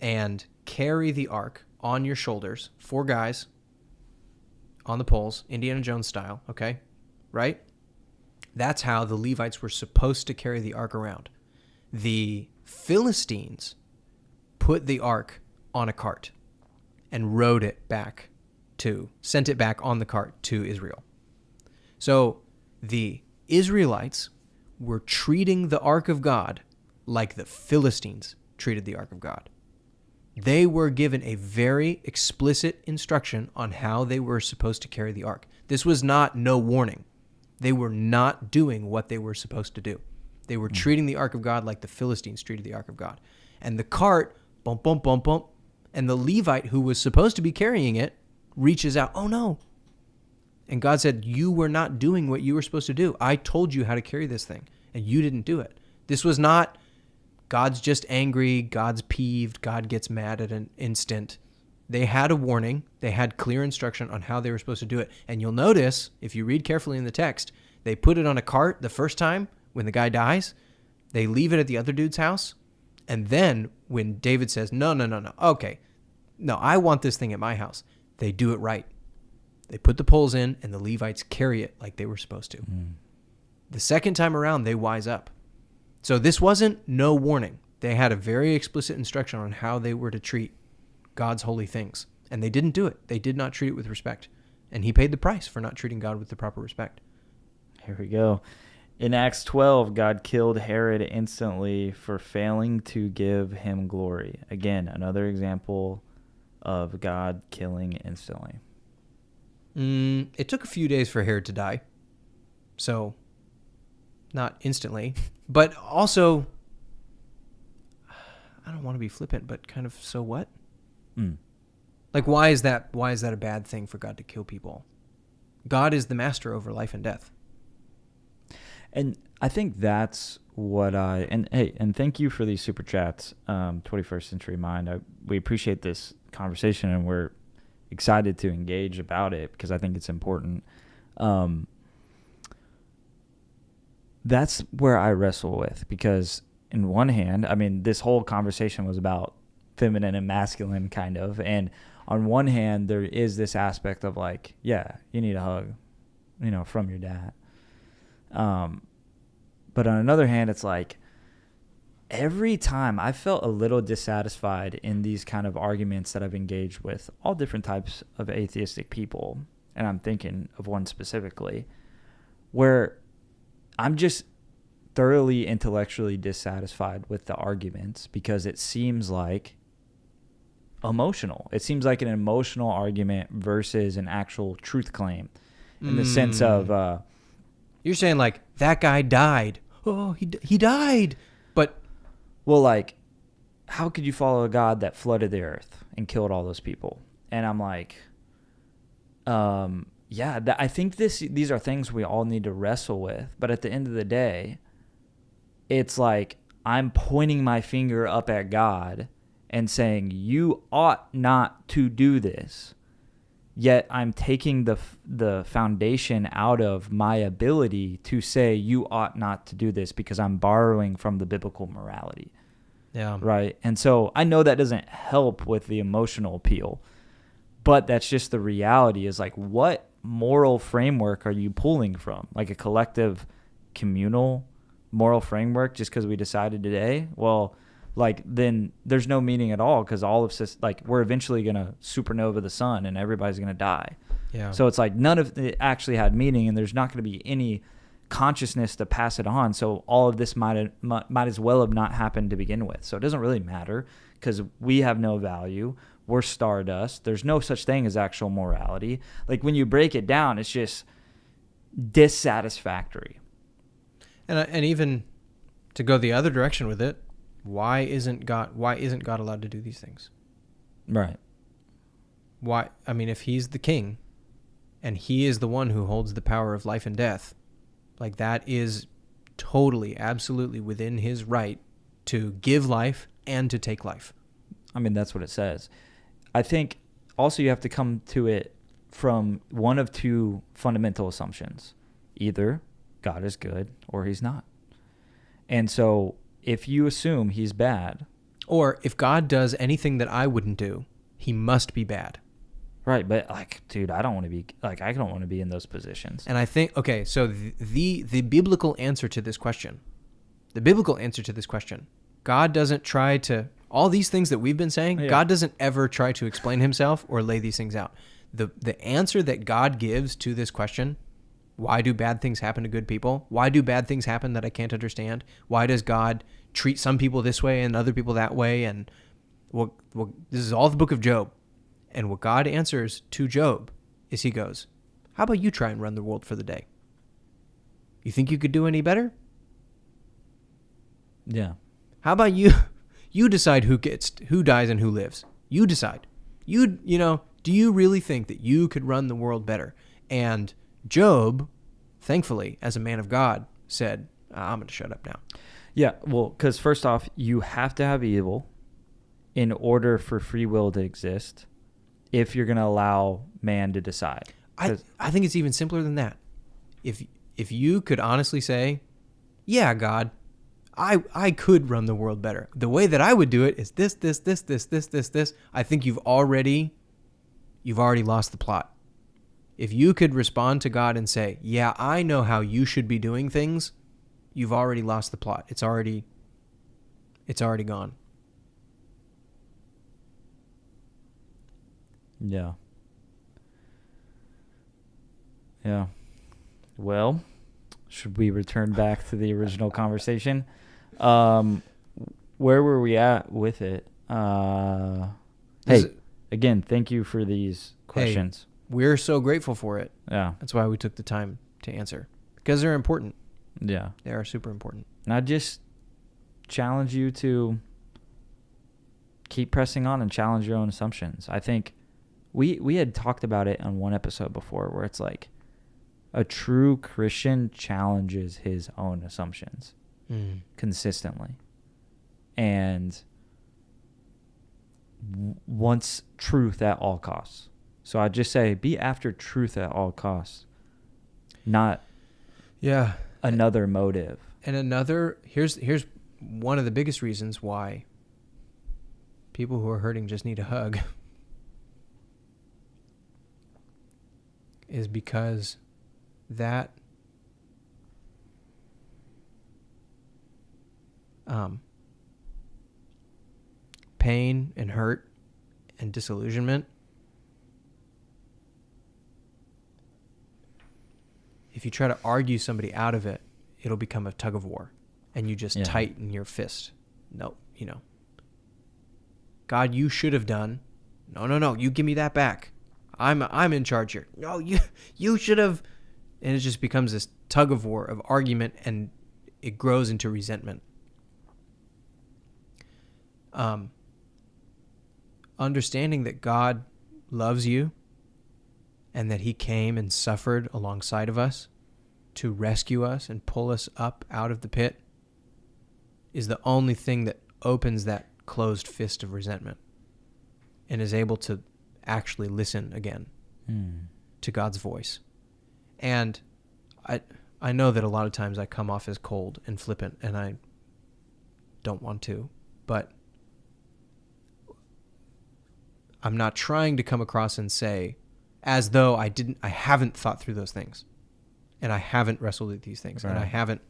and carry the ark on your shoulders, 4 guys on the poles, Indiana Jones style, okay? Right? That's how the Levites were supposed to carry the ark around. The Philistines put the ark on a cart and sent it back on the cart to Israel. So the Israelites were treating the ark of God like the Philistines treated the ark of God. They were given a very explicit instruction on how they were supposed to carry the ark. This was not no warning. They were not doing what they were supposed to do. They were treating the ark of God like the Philistines treated the ark of God. And the cart, bump, bump, bump, bump, and the Levite who was supposed to be carrying it reaches out, oh no. And God said, you were not doing what you were supposed to do. I told you how to carry this thing, and you didn't do it. This was not God's just angry, God's peeved, God gets mad at an instant. They had a warning. They had clear instruction on how they were supposed to do it. And you'll notice, if you read carefully in the text, they put it on a cart the first time when the guy dies. They leave it at the other dude's house. And then when David says, no, okay, no, I want this thing at my house, they do it right. They put the poles in, and the Levites carry it like they were supposed to. The second time around, they wise up. So this wasn't no warning. They had a very explicit instruction on how they were to treat God's holy things, and they didn't do it. They did not treat it with respect, and he paid the price for not treating God with the proper respect. Here we go. In Acts 12, God killed Herod instantly for failing to give him glory. Again, another example of God killing instantly. It took a few days for Herod to die. So, not instantly. But also, I don't want to be flippant, but kind of, so what? Like, why is that a bad thing for God to kill people? God is the master over life and death. And I think that's what and thank you for these super chats, 21st Century Mind. We appreciate this conversation, and we're excited to engage about it because I think it's important. That's where I wrestle with, because in one hand, I mean, this whole conversation was about feminine and masculine kind of, and on one hand, there is this aspect of like, yeah, you need a hug, from your dad. But on another hand, it's like every time I felt a little dissatisfied in these kind of arguments that I've engaged with all different types of atheistic people, and I'm thinking of one specifically, where I'm just thoroughly intellectually dissatisfied with the arguments because it seems like emotional. It seems like an emotional argument versus an actual truth claim, in the sense of you're saying like that guy died. Oh, he died. But well, like, how could you follow a God that flooded the earth and killed all those people? And I'm like, yeah, I think these are things we all need to wrestle with. But at the end of the day, it's like I'm pointing my finger up at God and saying, you ought not to do this. Yet I'm taking the foundation out of my ability to say you ought not to do this because I'm borrowing from the biblical morality. yeah, Right? And so I know that doesn't help with the emotional appeal, but that's just the reality, is like, what moral framework are you pulling from? Like a collective communal moral framework just because we decided today? Well, like, then there's no meaning at all, because all of we're eventually going to supernova the sun and everybody's going to die. yeah. So it's like none of it actually had meaning, and there's not going to be any consciousness to pass it on. So all of this might as well have not happened to begin with. So it doesn't really matter because we have no value. We're stardust. There's no such thing as actual morality. Like, when you break it down, it's just dissatisfactory. And even to go the other direction with it, why isn't God allowed to do these things? Right. Why? I mean, if he's the king and he is the one who holds the power of life and death, like, that is totally, absolutely within his right to give life and to take life. I mean, that's what it says. I think also you have to come to it from one of two fundamental assumptions. Either God is good or he's not. And so if you assume he's bad, or if God does anything that I wouldn't do, he must be bad. Right, but like, dude, I don't want to be in those positions. And I think, okay, so the biblical answer to this question, God doesn't try to, all these things that we've been saying, Yeah. God doesn't ever try to explain himself or lay these things out. The answer that God gives to this question, why do bad things happen to good people? Why do bad things happen that I can't understand? Why does God treat some people this way and other people that way? And this is all the book of Job. And what God answers to Job is he goes, how about you try and run the world for the day? You think you could do any better? Yeah. How about you decide who dies and who lives? You decide. Do you really think that you could run the world better? And Job, thankfully, as a man of God, said, I'm going to shut up now. Yeah, well, because first off, you have to have evil in order for free will to exist if you're going to allow man to decide. I think it's even simpler than that. If you could honestly say, yeah, God, I could run the world better. The way that I would do it is this. I think you've already lost the plot. If you could respond to God and say, yeah, I know how you should be doing things, you've already lost the plot. It's already gone. Yeah. Yeah. Well, should we return back to the original conversation? Where were we at with it? Hey, again, thank you for these questions. We're so grateful for it. Yeah. That's why we took the time to answer, because they're important. Yeah. They are super important. And I just challenge you to keep pressing on and challenge your own assumptions. I think we had talked about it on one episode before where it's like a true Christian challenges his own assumptions consistently and wants truth at all costs. So I just say be after truth at all costs, not another motive. And here's one of the biggest reasons why people who are hurting just need a hug is because that pain and hurt and disillusionment, if you try to argue somebody out of it, it'll become a tug of war, and you just tighten your fist. No, God, you should have done. No, you give me that back. I'm in charge here. No, you should have. And it just becomes this tug of war of argument, and it grows into resentment. Understanding that God loves you and that he came and suffered alongside of us to rescue us and pull us up out of the pit is the only thing that opens that closed fist of resentment and is able to actually listen again to God's voice. And I know that a lot of times I come off as cold and flippant, and I don't want to, but I'm not trying to come across and say as though I haven't thought through those things, and I haven't wrestled with these things, and I haven't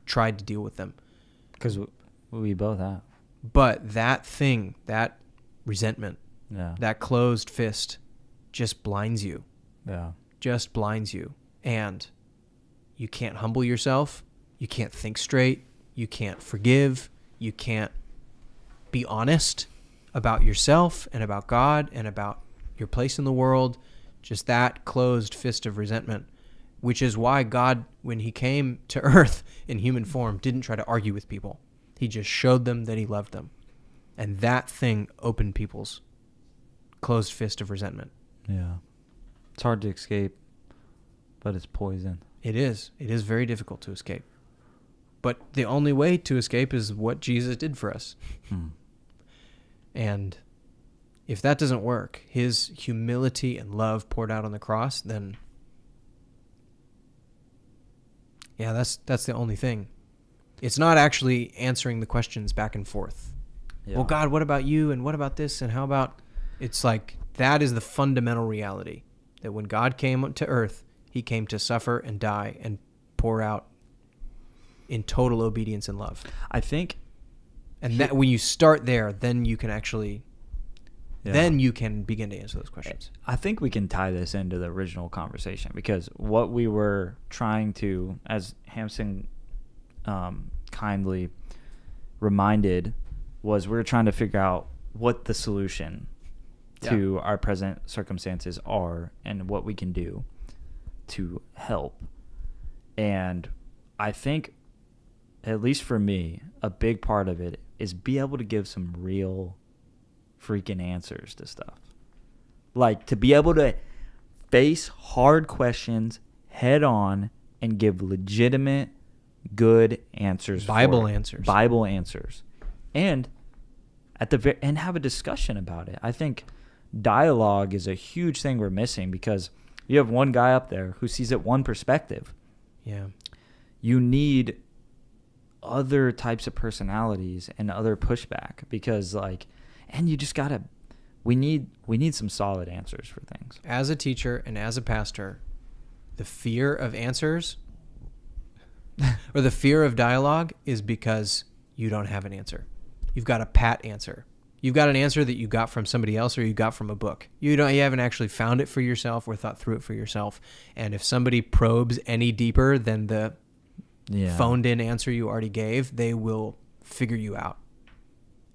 tried to deal with them. Because we both have. But that thing, that resentment, that closed fist just blinds you. Yeah. Just blinds you. And you can't humble yourself. You can't think straight. You can't forgive. You can't be honest about yourself and about God and about your place in the world. Just that closed fist of resentment, which is why God, when he came to earth in human form, didn't try to argue with people. He just showed them that he loved them. And that thing opened people's closed fist of resentment. Yeah. It's hard to escape, but it's poison. It is. It is very difficult to escape. But the only way to escape is what Jesus did for us. And if that doesn't work, his humility and love poured out on the cross, then that's the only thing. It's not actually answering the questions back and forth. Yeah. Well, God, what about you? And what about this? And how about... It's like that is the fundamental reality, that when God came to earth, he came to suffer and die and pour out in total obedience and love. I think... And that when you start there, then you can actually... Then you can begin to answer those questions. I think we can tie this into the original conversation, because what we were trying to, as Hampson kindly reminded, was we were trying to figure out what the solution to our present circumstances are and what we can do to help. And I think, at least for me, a big part of it is be able to give some real freaking answers to stuff. Like, to be able to face hard questions head on and give legitimate, good answers. Bible answers. And and have a discussion about it. I think dialogue is a huge thing we're missing, because you have one guy up there who sees it one perspective. Yeah. You need other types of personalities and other pushback, because and you just gotta, we need some solid answers for things. As a teacher and as a pastor, the fear of answers or the fear of dialogue is because you don't have an answer. You've got a pat answer. You've got an answer that you got from somebody else or you got from a book. You haven't actually found it for yourself or thought through it for yourself. And if somebody probes any deeper than the Yeah. phoned in answer you already gave. They will figure you out.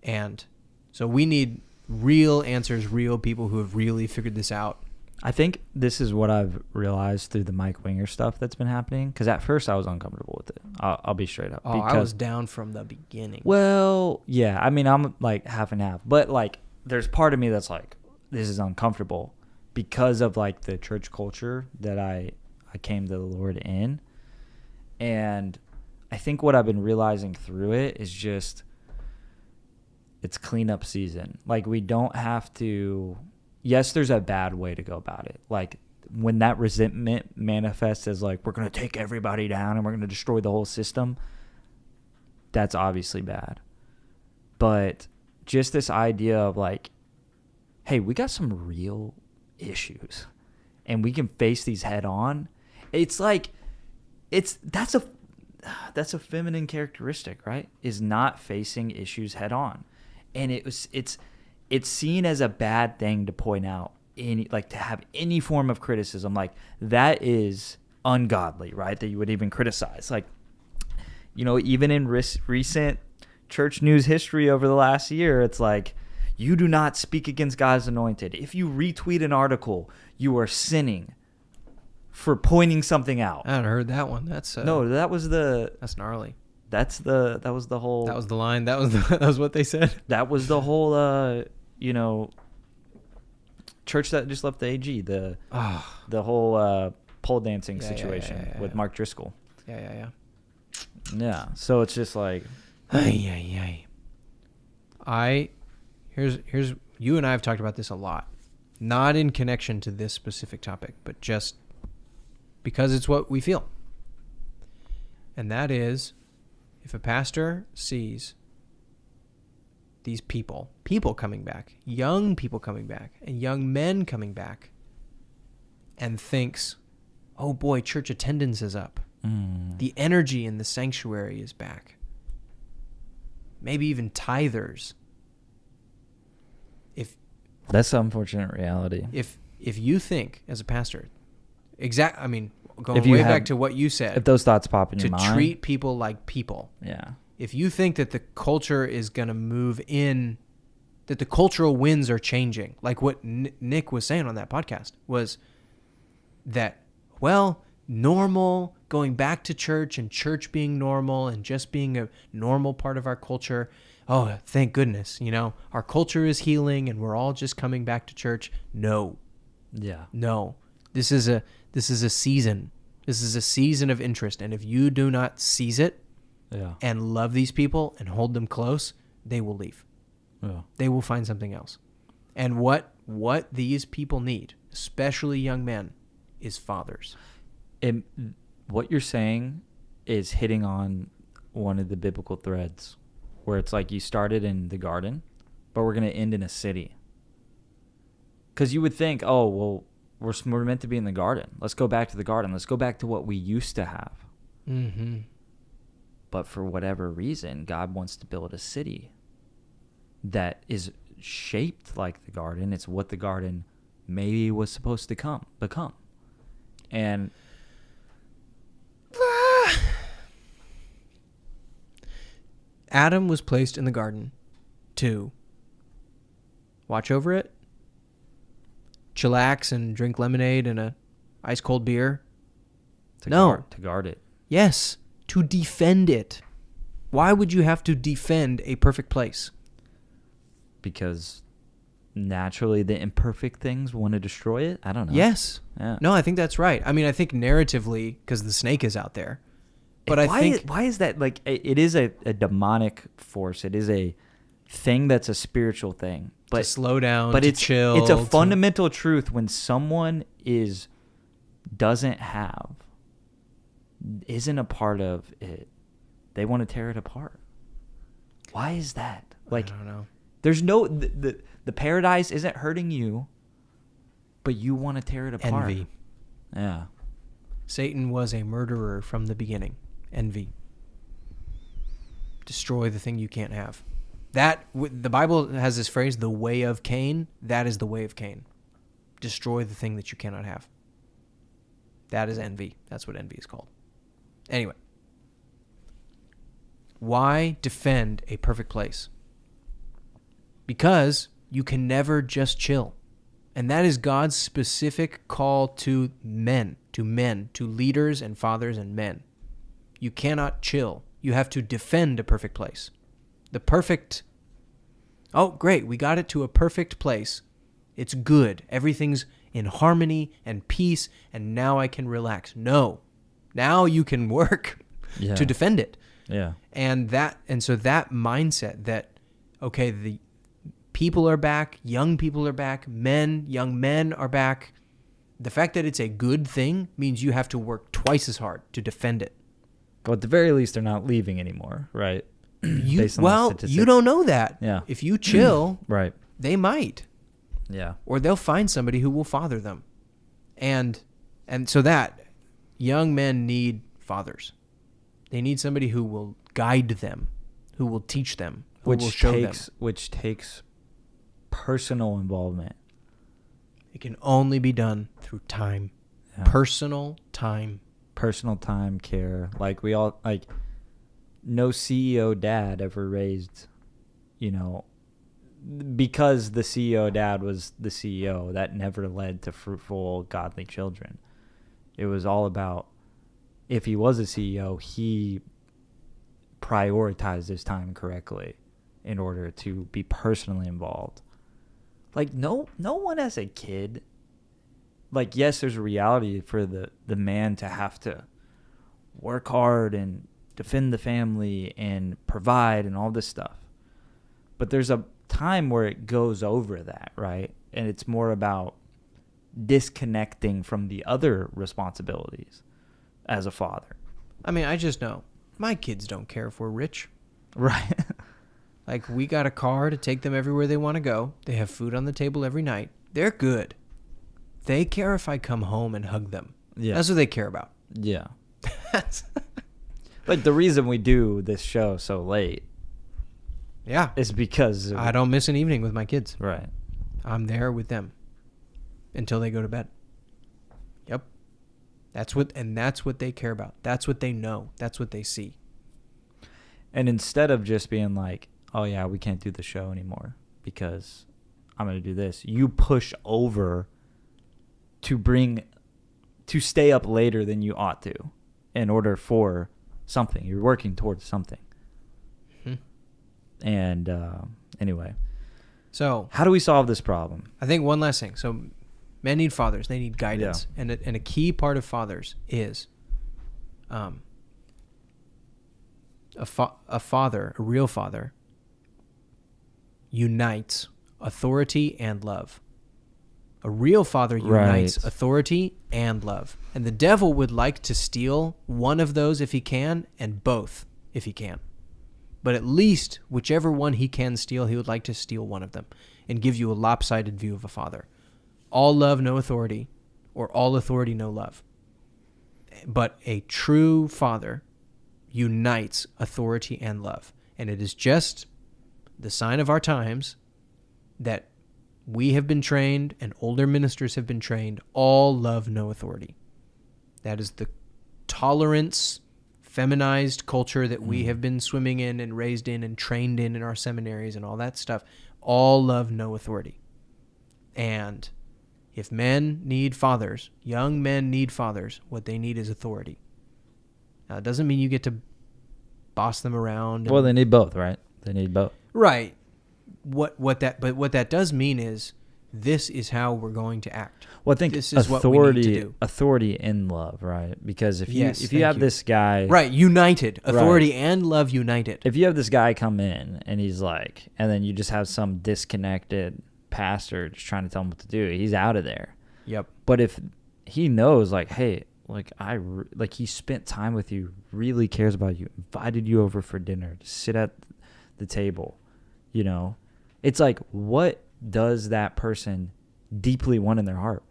And so we need real answers, real people who have really figured this out. I think this is what I've realized through the Mike Winger stuff that's been happening. Because at first I was uncomfortable with it. I'll be straight up. Oh, I was down from the beginning. Well, yeah. I mean, I'm like half and half. But like, there's part of me that's like, this is uncomfortable because of like the church culture that I came to the Lord in. And I think what I've been realizing through it is just, it's cleanup season. Like, we don't have to... Yes, there's a bad way to go about it. Like, when that resentment manifests as like, we're going to take everybody down and we're going to destroy the whole system, that's obviously bad. But just this idea of like, hey, we got some real issues and we can face these head on. It's like, that's a feminine characteristic, right? Is not facing issues head on. And it's seen as a bad thing to point out, to have any form of criticism. Like, that is ungodly, right? That you would even criticize. Like, even in recent church news history over the last year, it's like, you do not speak against God's anointed. If you retweet an article, you are sinning for pointing something out. I haven't heard that one. That's no, that's gnarly. That was the whole. That was the line. That was what they said. That was the whole. Church that just left the AG. The whole pole dancing situation with Mark Driscoll. Yeah. Yeah. So it's just like. Here's you and I have talked about this a lot, not in connection to this specific topic, but just because it's what we feel. And that is, if a pastor sees these people coming back, young people coming back, and young men coming back, and thinks, oh boy, church attendance is up. The energy in the sanctuary is back. Maybe even tithers. That's the unfortunate reality. If you think, as a pastor, going way back to what you said, if those thoughts pop in your mind, to treat people like people. Yeah. If you think that the culture is going to move in, that the cultural winds are changing, like what Nick was saying on that podcast, was that, well, normal, going back to church and church being normal and just being a normal part of our culture. Oh, thank goodness, our culture is healing and we're all just coming back to church. No. Yeah. No. This is a season. This is a season of interest. And if you do not seize it, and love these people and hold them close, they will leave. Yeah. They will find something else. And what these people need, especially young men, is fathers. And what you're saying is hitting on one of the biblical threads, where it's like, you started in the garden, but we're going to end in a city. Because you would think, oh, well, we're meant to be in the garden. Let's go back to the garden. Let's go back to what we used to have. Mm-hmm. But for whatever reason, God wants to build a city that is shaped like the garden. It's what the garden maybe was supposed to become. And Adam was placed in the garden to watch over it, chillax and drink lemonade and a ice cold beer. to guard it. Yes, to defend it. Why would you have to defend a perfect place? Because naturally the imperfect things want to destroy it. I don't know. Yes. Yeah. No, I think that's right. I mean, I think narratively, because the snake is out there. But why is that? Like, it is a demonic force. It is a thing that's a spiritual thing. But to slow down, but to it's chill. It's a fundamental truth when someone isn't a part of it. They want to tear it apart. Why is that? Like, I don't know. There's no the paradise isn't hurting you, but you want to tear it apart. Envy. Yeah. Satan was a murderer from the beginning. Envy. Destroy the thing you can't have. The Bible has this phrase, the way of Cain. That is the way of Cain. Destroy the thing that you cannot have. That is envy. That's what envy is called. Anyway, Why defend a perfect place? Because you can never just chill. And that is God's specific call to men, to leaders and fathers and men. You cannot chill. You have to defend a perfect place. The perfect, oh, great, we got it to a perfect place. It's good. Everything's in harmony and peace, and now I can relax. No. Now you can work to defend it. Yeah. And so that mindset that, okay, the people are back, young people are back, young men are back. The fact that it's a good thing means you have to work twice as hard to defend it. Well, at the very least, they're not leaving anymore, right? You don't know that. Yeah. If you chill, Right. they might. Yeah. Or they'll find somebody who will father them. And so that young men need fathers. They need somebody who will guide them, who will teach them, who will show them. Which takes personal involvement. It can only be done through time. Yeah. Personal time. Personal time, care. Like we all, like, no CEO dad ever raised, because the CEO dad was the CEO, that never led to fruitful, godly children. It was all about, if he was a CEO, he prioritized his time correctly in order to be personally involved. Like, no one as a kid, like, yes, there's a reality for the man to have to work hard and defend the family and provide and all this stuff. But there's a time where it goes over that, right? And it's more about disconnecting from the other responsibilities as a father. I mean, I just know my kids don't care if we're rich. Right. Like, we got a car to take them everywhere they want to go. They have food on the table every night. They're good. They care if I come home and hug them. Yeah. That's what they care about. Yeah. Like, the reason we do this show so late Yeah. is because I don't miss an evening with my kids. Right. I'm there with them until they go to bed. Yep. That's what they care about. That's what they know. That's what they see. And instead of just being like, oh yeah, we can't do the show anymore because I'm going to do this, you push over to stay up later than you ought to in order for something. You're working towards something. Mm-hmm. And anyway, so how do we solve this problem? I think one last thing. So men need fathers. They need guidance. Yeah. And a key part of fathers is a father, a real father, unites authority and love. A real father unites authority and love. And the devil would like to steal one of those if he can, and both if he can. But at least whichever one he can steal, he would like to steal one of them and give you a lopsided view of a father. All love, no authority, or all authority, no love. But a true father unites authority and love. And it is just the sign of our times that we have been trained and older ministers have been trained, all love, no authority. That is the tolerance, feminized culture that we have been swimming in and raised in and trained in our seminaries and all that stuff. All love, no authority. And if men need fathers, young men need fathers, what they need is authority. Now, it doesn't mean you get to boss them around. Well, they need both, right? They need both. Right. What that does mean is this is how we're going to act. Well, I think this is what we need to do. Authority in love, right? Because if you have this guy, right, united, authority and love united. If you have this guy come in and he's like, and then you just have some disconnected pastor just trying to tell him what to do, he's out of there. Yep. But if he knows, like, hey, like he spent time with you, really cares about you, invited you over for dinner, to sit at the table, it's like, what does that person deeply want in their heart?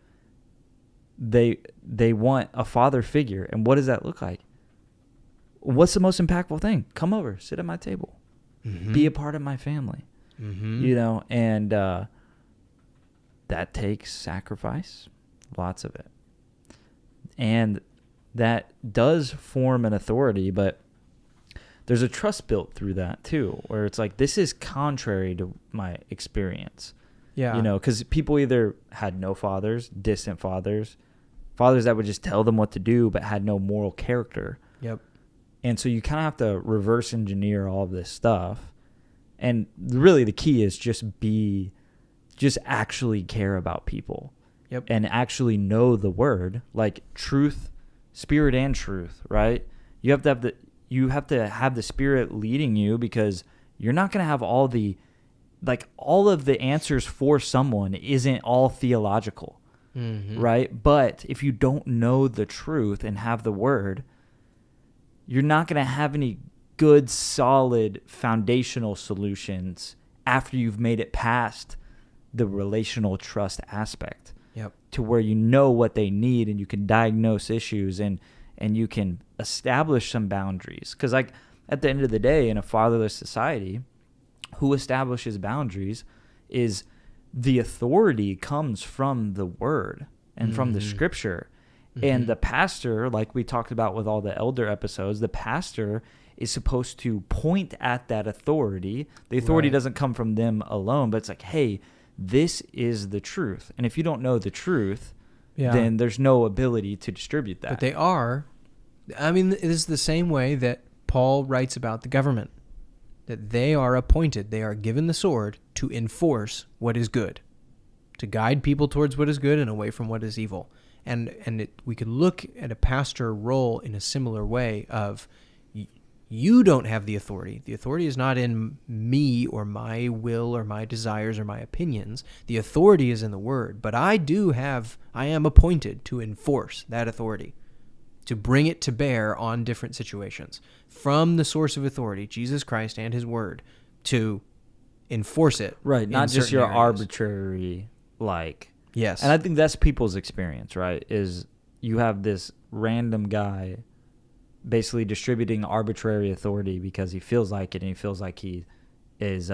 They want a father figure. And what does that look like? What's the most impactful thing? Come over, sit at my table, be a part of my family, and that takes sacrifice, lots of it. And that does form an authority, but there's a trust built through that too, where it's like, this is contrary to my experience. Yeah. You know, because people either had no fathers, distant fathers, fathers that would just tell them what to do, but had no moral character. Yep. And so you kind of have to reverse engineer all of this stuff. And really the key is just actually care about people. Yep. And actually know the word, like truth, spirit and truth, right? You have to have the spirit leading you, because you're not going to have all of the answers for someone isn't all theological, right? But if you don't know the truth and have the word, you're not going to have any good, solid, foundational solutions after you've made it past the relational trust aspect. Yep. To where you know what they need, and you can diagnose issues, and you can establish some boundaries. Because like at the end of the day, in a fatherless society, who establishes boundaries is the authority comes from the word and from the scripture. And the pastor, like we talked about with all the elder episodes, the pastor is supposed to point at that authority. The authority Right. doesn't come from them alone, but it's like, hey, this is the truth. And if you don't know the truth, then there's no ability to distribute that. But they are. I mean, it is the same way that Paul writes about the government, that they are appointed, they are given the sword to enforce what is good, to guide people towards what is good and away from what is evil. And we could look at a pastor role in a similar way of, you don't have the authority. The authority is not in me or my will or my desires or my opinions. The authority is in the word. But I am appointed to enforce that authority, to bring it to bear on different situations from the source of authority, Jesus Christ and his word, to enforce it. Right, in not just certain your areas. arbitrary, like... Yes. And I think that's people's experience, right? Is you have this random guy basically distributing arbitrary authority because he feels like it, and he feels like he is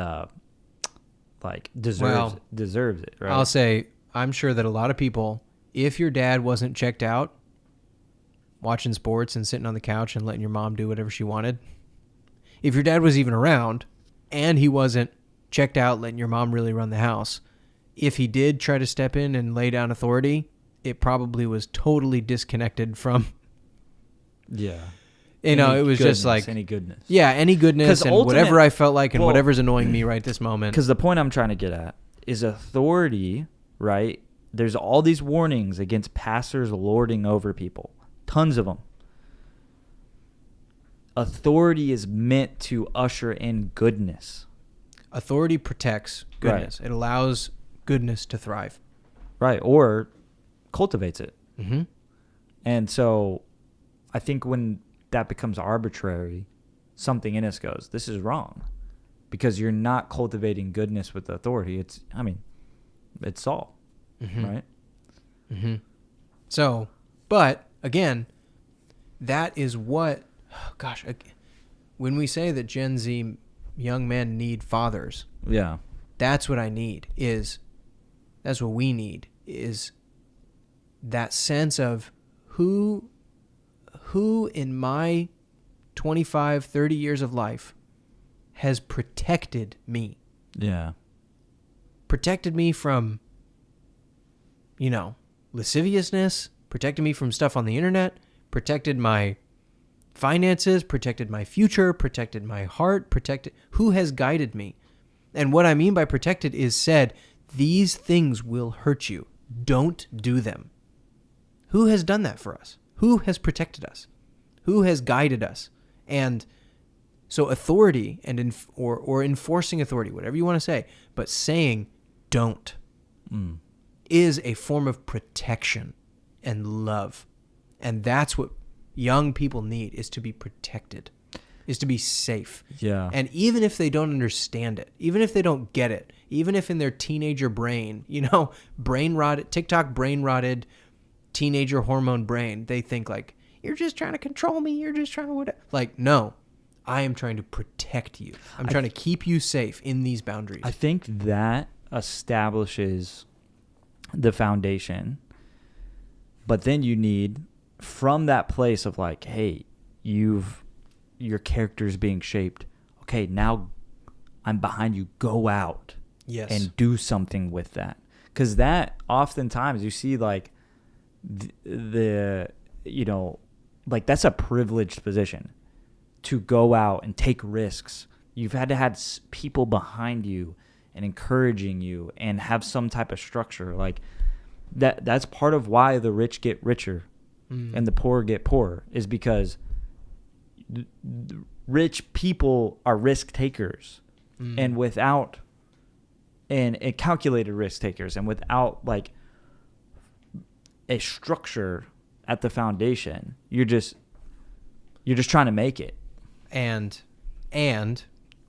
deserves it, right? I'll say, I'm sure that a lot of people, if your dad wasn't checked out watching sports and sitting on the couch and letting your mom do whatever she wanted, if your dad was even around and he wasn't checked out letting your mom really run the house, if he did try to step in and lay down authority, it probably was totally disconnected from, Yeah. it was just like, any goodness. yeah, any goodness and whatever I felt like and whatever's annoying me right this moment. Because the point I'm trying to get at is authority, right? There's all these warnings against pastors lording over people. Tons of them. Authority is meant to usher in goodness. Authority protects goodness. It allows goodness to thrive. Right, or cultivates it. Mm-hmm. And so I think when that becomes arbitrary, something in us goes, this is wrong. Because you're not cultivating goodness with authority. It's Saul, right? Mm-hmm. So, but again, that is what, when we say that Gen Z young men need fathers, Yeah. that's what that's what we need, is that sense of who in my 25, 30 years of life has protected me. Yeah. Protected me from, lasciviousness, protected me from stuff on the internet, protected my finances, protected my future, protected my heart, who has guided me. And what I mean by protected is said, these things will hurt you. Don't do them. Who has done that for us? Who has protected us? Who has guided us? And so authority or enforcing authority, whatever you want to say, but saying don't is a form of protection and love. And that's what young people need, is to be protected, is to be safe. Yeah. And even if they don't understand it, even if they don't get it, even if in their teenager brain, TikTok brain rotted teenager hormone brain, they think like, you're just trying to control me. You're just trying to whatever. Like, no, I am trying to protect you. I'm trying to keep you safe in these boundaries. I think that establishes the foundation. But then you need, from that place of like, hey, you've your character is being shaped. Okay, now I'm behind you. Go out Yes. and do something with that. Because that oftentimes you see like the like that's a privileged position to go out and take risks. You've had to have people behind you and encouraging you and have some type of structure. Like that's part of why the rich get richer and the poor get poorer, is because rich people are risk takers and without and calculated risk takers, and without like a structure at the foundation, you're just trying to make it. And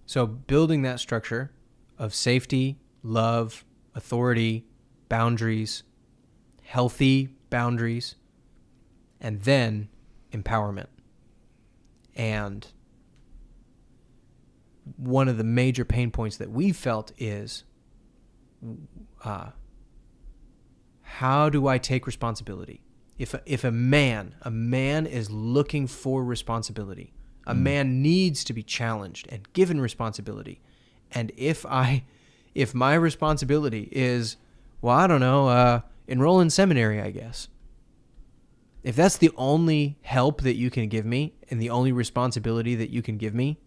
so building that structure of safety, love, authority, boundaries, healthy boundaries, and then empowerment. And one of the major pain points that we felt is, how do I take responsibility? If a man is looking for responsibility, a man needs to be challenged and given responsibility. And if my responsibility is, well, I don't know, enroll in seminary, I guess. If that's the only help that you can give me and the only responsibility that you can give me,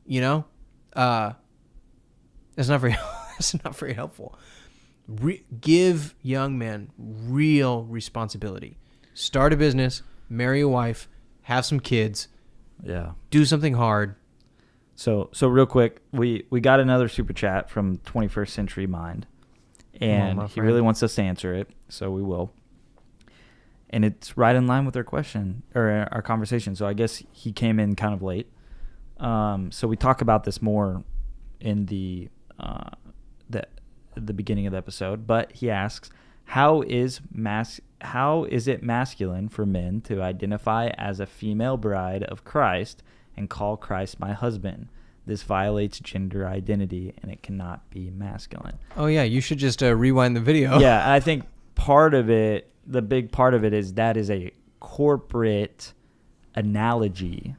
that's not very that's not very helpful. Give young men real responsibility. Start a business, marry a wife, have some kids. Yeah. Do something hard. So real quick, we got another super chat from 21st Century Mind, and he really wants us to answer it, so we will. And it's right in line with our question or our conversation. So I guess he came in kind of late. So we talk about this more in the beginning of the episode. But he asks, how is it masculine for men to identify as a female bride of Christ and call Christ my husband? This violates gender identity, and it cannot be masculine. Oh yeah, you should just rewind the video. Yeah, I think part of it. The big part of it is that is a corporate analogy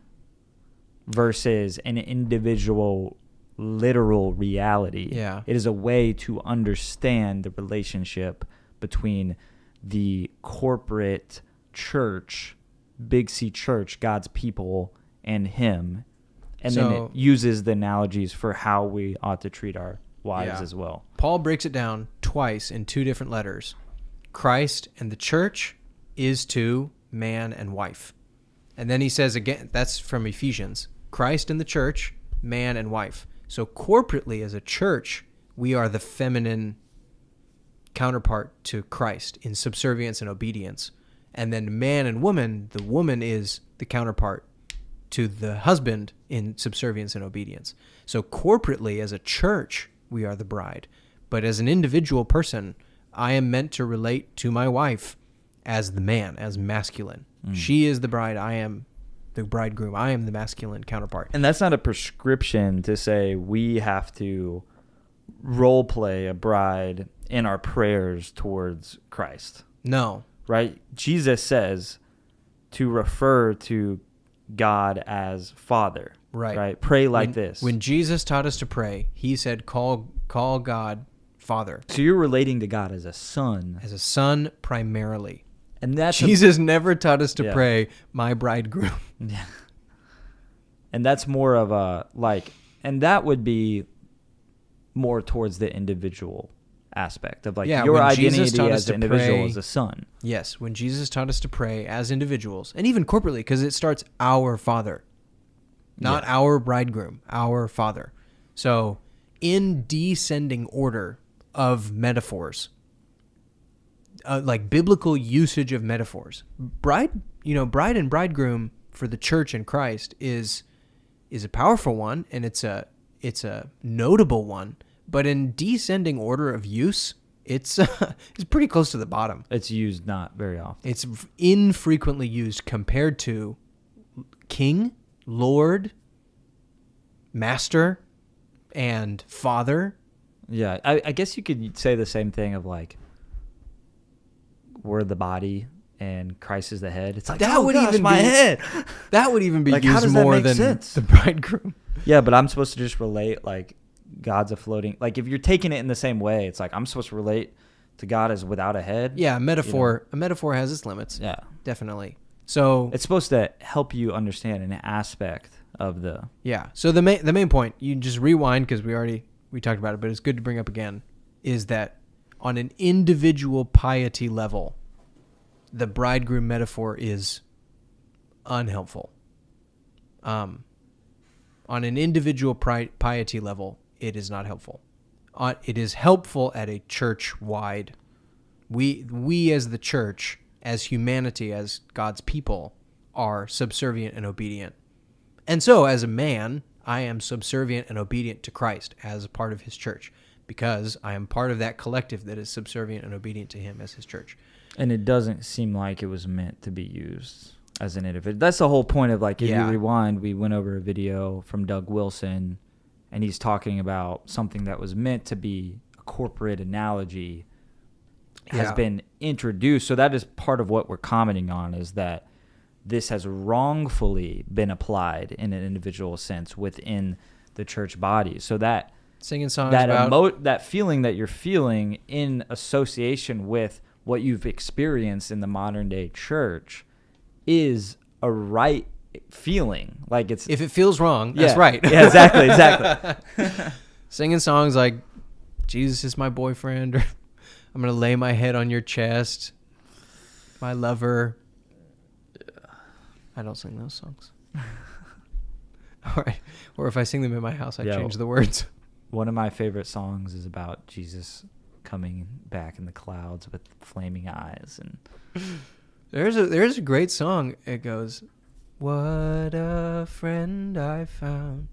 versus an individual literal reality. Yeah. It is a way to understand the relationship between the corporate church, Big C church, God's people, and him. And then it uses the analogies for how we ought to treat our wives as well. Paul breaks it down twice in two different letters. Christ and the church is to man and wife. And then he says again, that's from Ephesians, Christ and the church, man and wife. So corporately as a church, we are the feminine counterpart to Christ in subservience and obedience. And then man and woman, the woman is the counterpart to the husband in subservience and obedience. So corporately as a church, we are the bride. But as an individual person, I am meant to relate to my wife as the man, as masculine. She is the bride. I am the bridegroom. I am the masculine counterpart. And that's not a prescription to say we have to role play a bride in our prayers towards Christ. No. Right? Jesus says to refer to God as Father. Right? Pray like this. When Jesus taught us to pray, he said, call God Father. So you're relating to God as a son. As a son primarily. And that's Jesus never taught us to pray, my bridegroom. Yeah. And that's more of a and that would be more towards the individual aspect of your identity as an individual as a son. Yes, when Jesus taught us to pray as individuals, and even corporately, because it starts our Father, not our bridegroom, our Father. So in descending order of metaphors, like biblical usage of metaphors, bride and bridegroom for the church in Christ is a powerful one, and it's a notable one. But in descending order of use, it's pretty close to the bottom. It's used not very often. It's infrequently used compared to King, Lord, Master, and Father. Yeah, I guess you could say the same thing of we're the body and Christ is the head. It's like, That oh would gosh, even my be- head. That would even be Like, how used does that more make than sense? the bridegroom. Yeah, but I'm supposed to just relate like God's a floating. Like if you're taking it in the same way, it's like I'm supposed to relate to God as without a head. Yeah, a metaphor has its limits. Yeah. Definitely. So It's supposed to help you understand an aspect of the. yeah. So the main point, you just rewind because we talked about it, but it's good to bring up again, is that on an individual piety level, the bridegroom metaphor is unhelpful. On an individual piety level, it is not helpful. It is helpful at a church-wide. We as the church, as humanity, as God's people, are subservient and obedient. And so, as a man, I am subservient and obedient to Christ as a part of his church, because I am part of that collective that is subservient and obedient to him as his church. And it doesn't seem like it was meant to be used as an individual. That's the whole point of like, if Yeah. you rewind, we went over a video from Doug Wilson, and he's talking about something that was meant to be a corporate analogy has Yeah. been introduced. So that is part of what we're commenting on, is that this has wrongfully been applied in an individual sense within the church body. So that Singing songs that about... that feeling that you're feeling in association with what you've experienced in the modern day church is a right feeling. Like it's If it feels wrong, that's Yeah. right. Yeah, exactly. Singing songs like Jesus is my boyfriend, or I'm going to lay my head on your chest, my lover. I don't sing those songs. All right. Or if I sing them in my house, I Yeah. change the words. One of my favorite songs is about Jesus coming back in the clouds with flaming eyes, and There's a great song. It goes, "What a friend I found."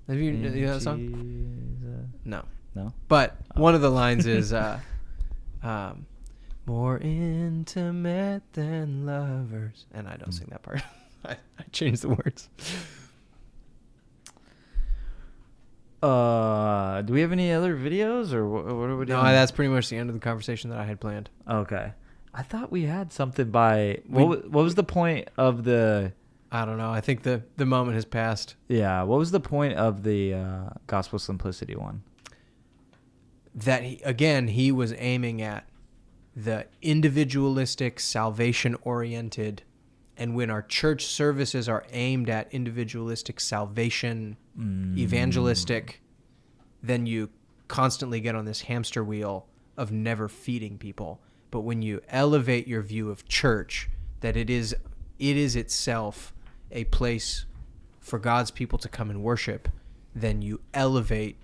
Have you know that song? Jesus. No. No? But one of the lines is, more intimate than lovers. And I don't sing that part. I changed the words. Do we have any other videos, or what are we doing? No, that's pretty much the end of the conversation that I had planned. Okay. I thought we had something by We- what was the point of the I don't know. I think the moment has passed. what was the point of the gospel simplicity one? That he was aiming at the individualistic, salvation-oriented, and when our church services are aimed at individualistic, salvation, evangelistic, then you constantly get on this hamster wheel of never feeding people. But when you elevate your view of church, that it is itself a place for God's people to come and worship, then you elevate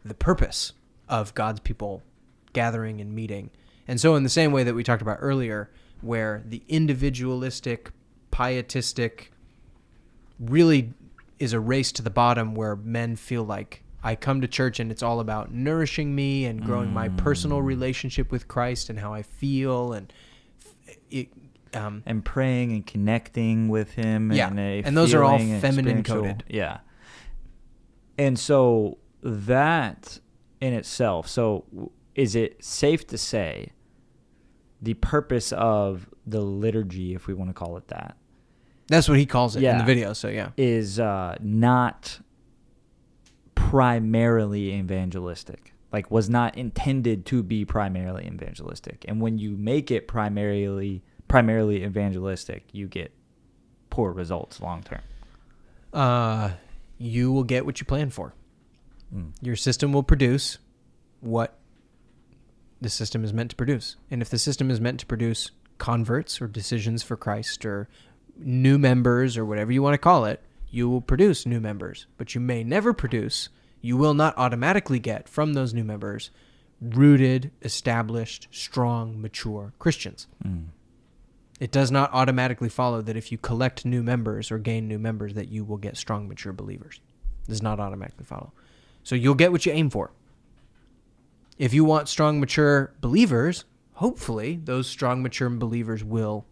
the purpose of God's people gathering and meeting. And so in the same way that we talked about earlier, where the individualistic, pietistic really is a race to the bottom, where men feel like, I come to church and it's all about nourishing me and growing my personal relationship with Christ and how I feel, and it, And praying and connecting with him. Yeah, And, and those are all feeling and feminine spiritual- coded. Yeah. And so that in itself, so is it safe to say the purpose of the liturgy, if we want to call it that, that's what he calls it in Yeah. the video. So yeah, is not primarily evangelistic, like was not intended to be primarily evangelistic. And when you make it primarily evangelistic, you get poor results long term. You will get what you plan for. Your system will produce what the system is meant to produce. And if the system is meant to produce converts or decisions for Christ or new members or whatever you want to call it, you will produce new members. But you may never produce, you will not automatically get from those new members rooted, established, strong, mature Christians. It does not automatically follow that if you collect new members or gain new members that you will get strong, mature believers. It does not automatically follow. So you'll get what you aim for. If you want strong, mature believers, hopefully those strong, mature believers will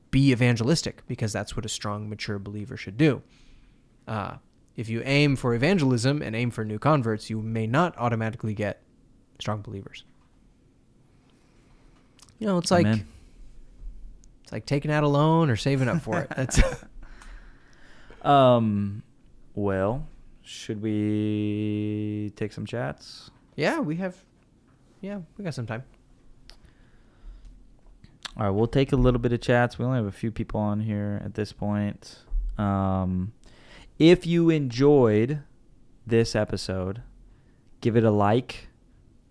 be evangelistic, because that's what a strong, mature believer should do. If you aim for evangelism and aim for new converts, you may not automatically get strong believers. You know, it's like Amen. It's like taking out a loan or saving up for it. That's Well, should we take some chats? yeah, we got some time. All right, we'll take a little bit of chats. We only have a few people on here at this point. If you enjoyed this episode, give it a like.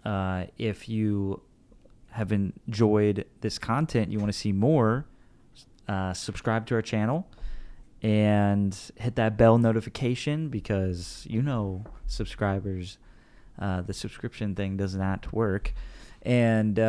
If you have enjoyed this content, you want to see more, subscribe to our channel and hit that bell notification, because subscribers, the subscription thing does not work. And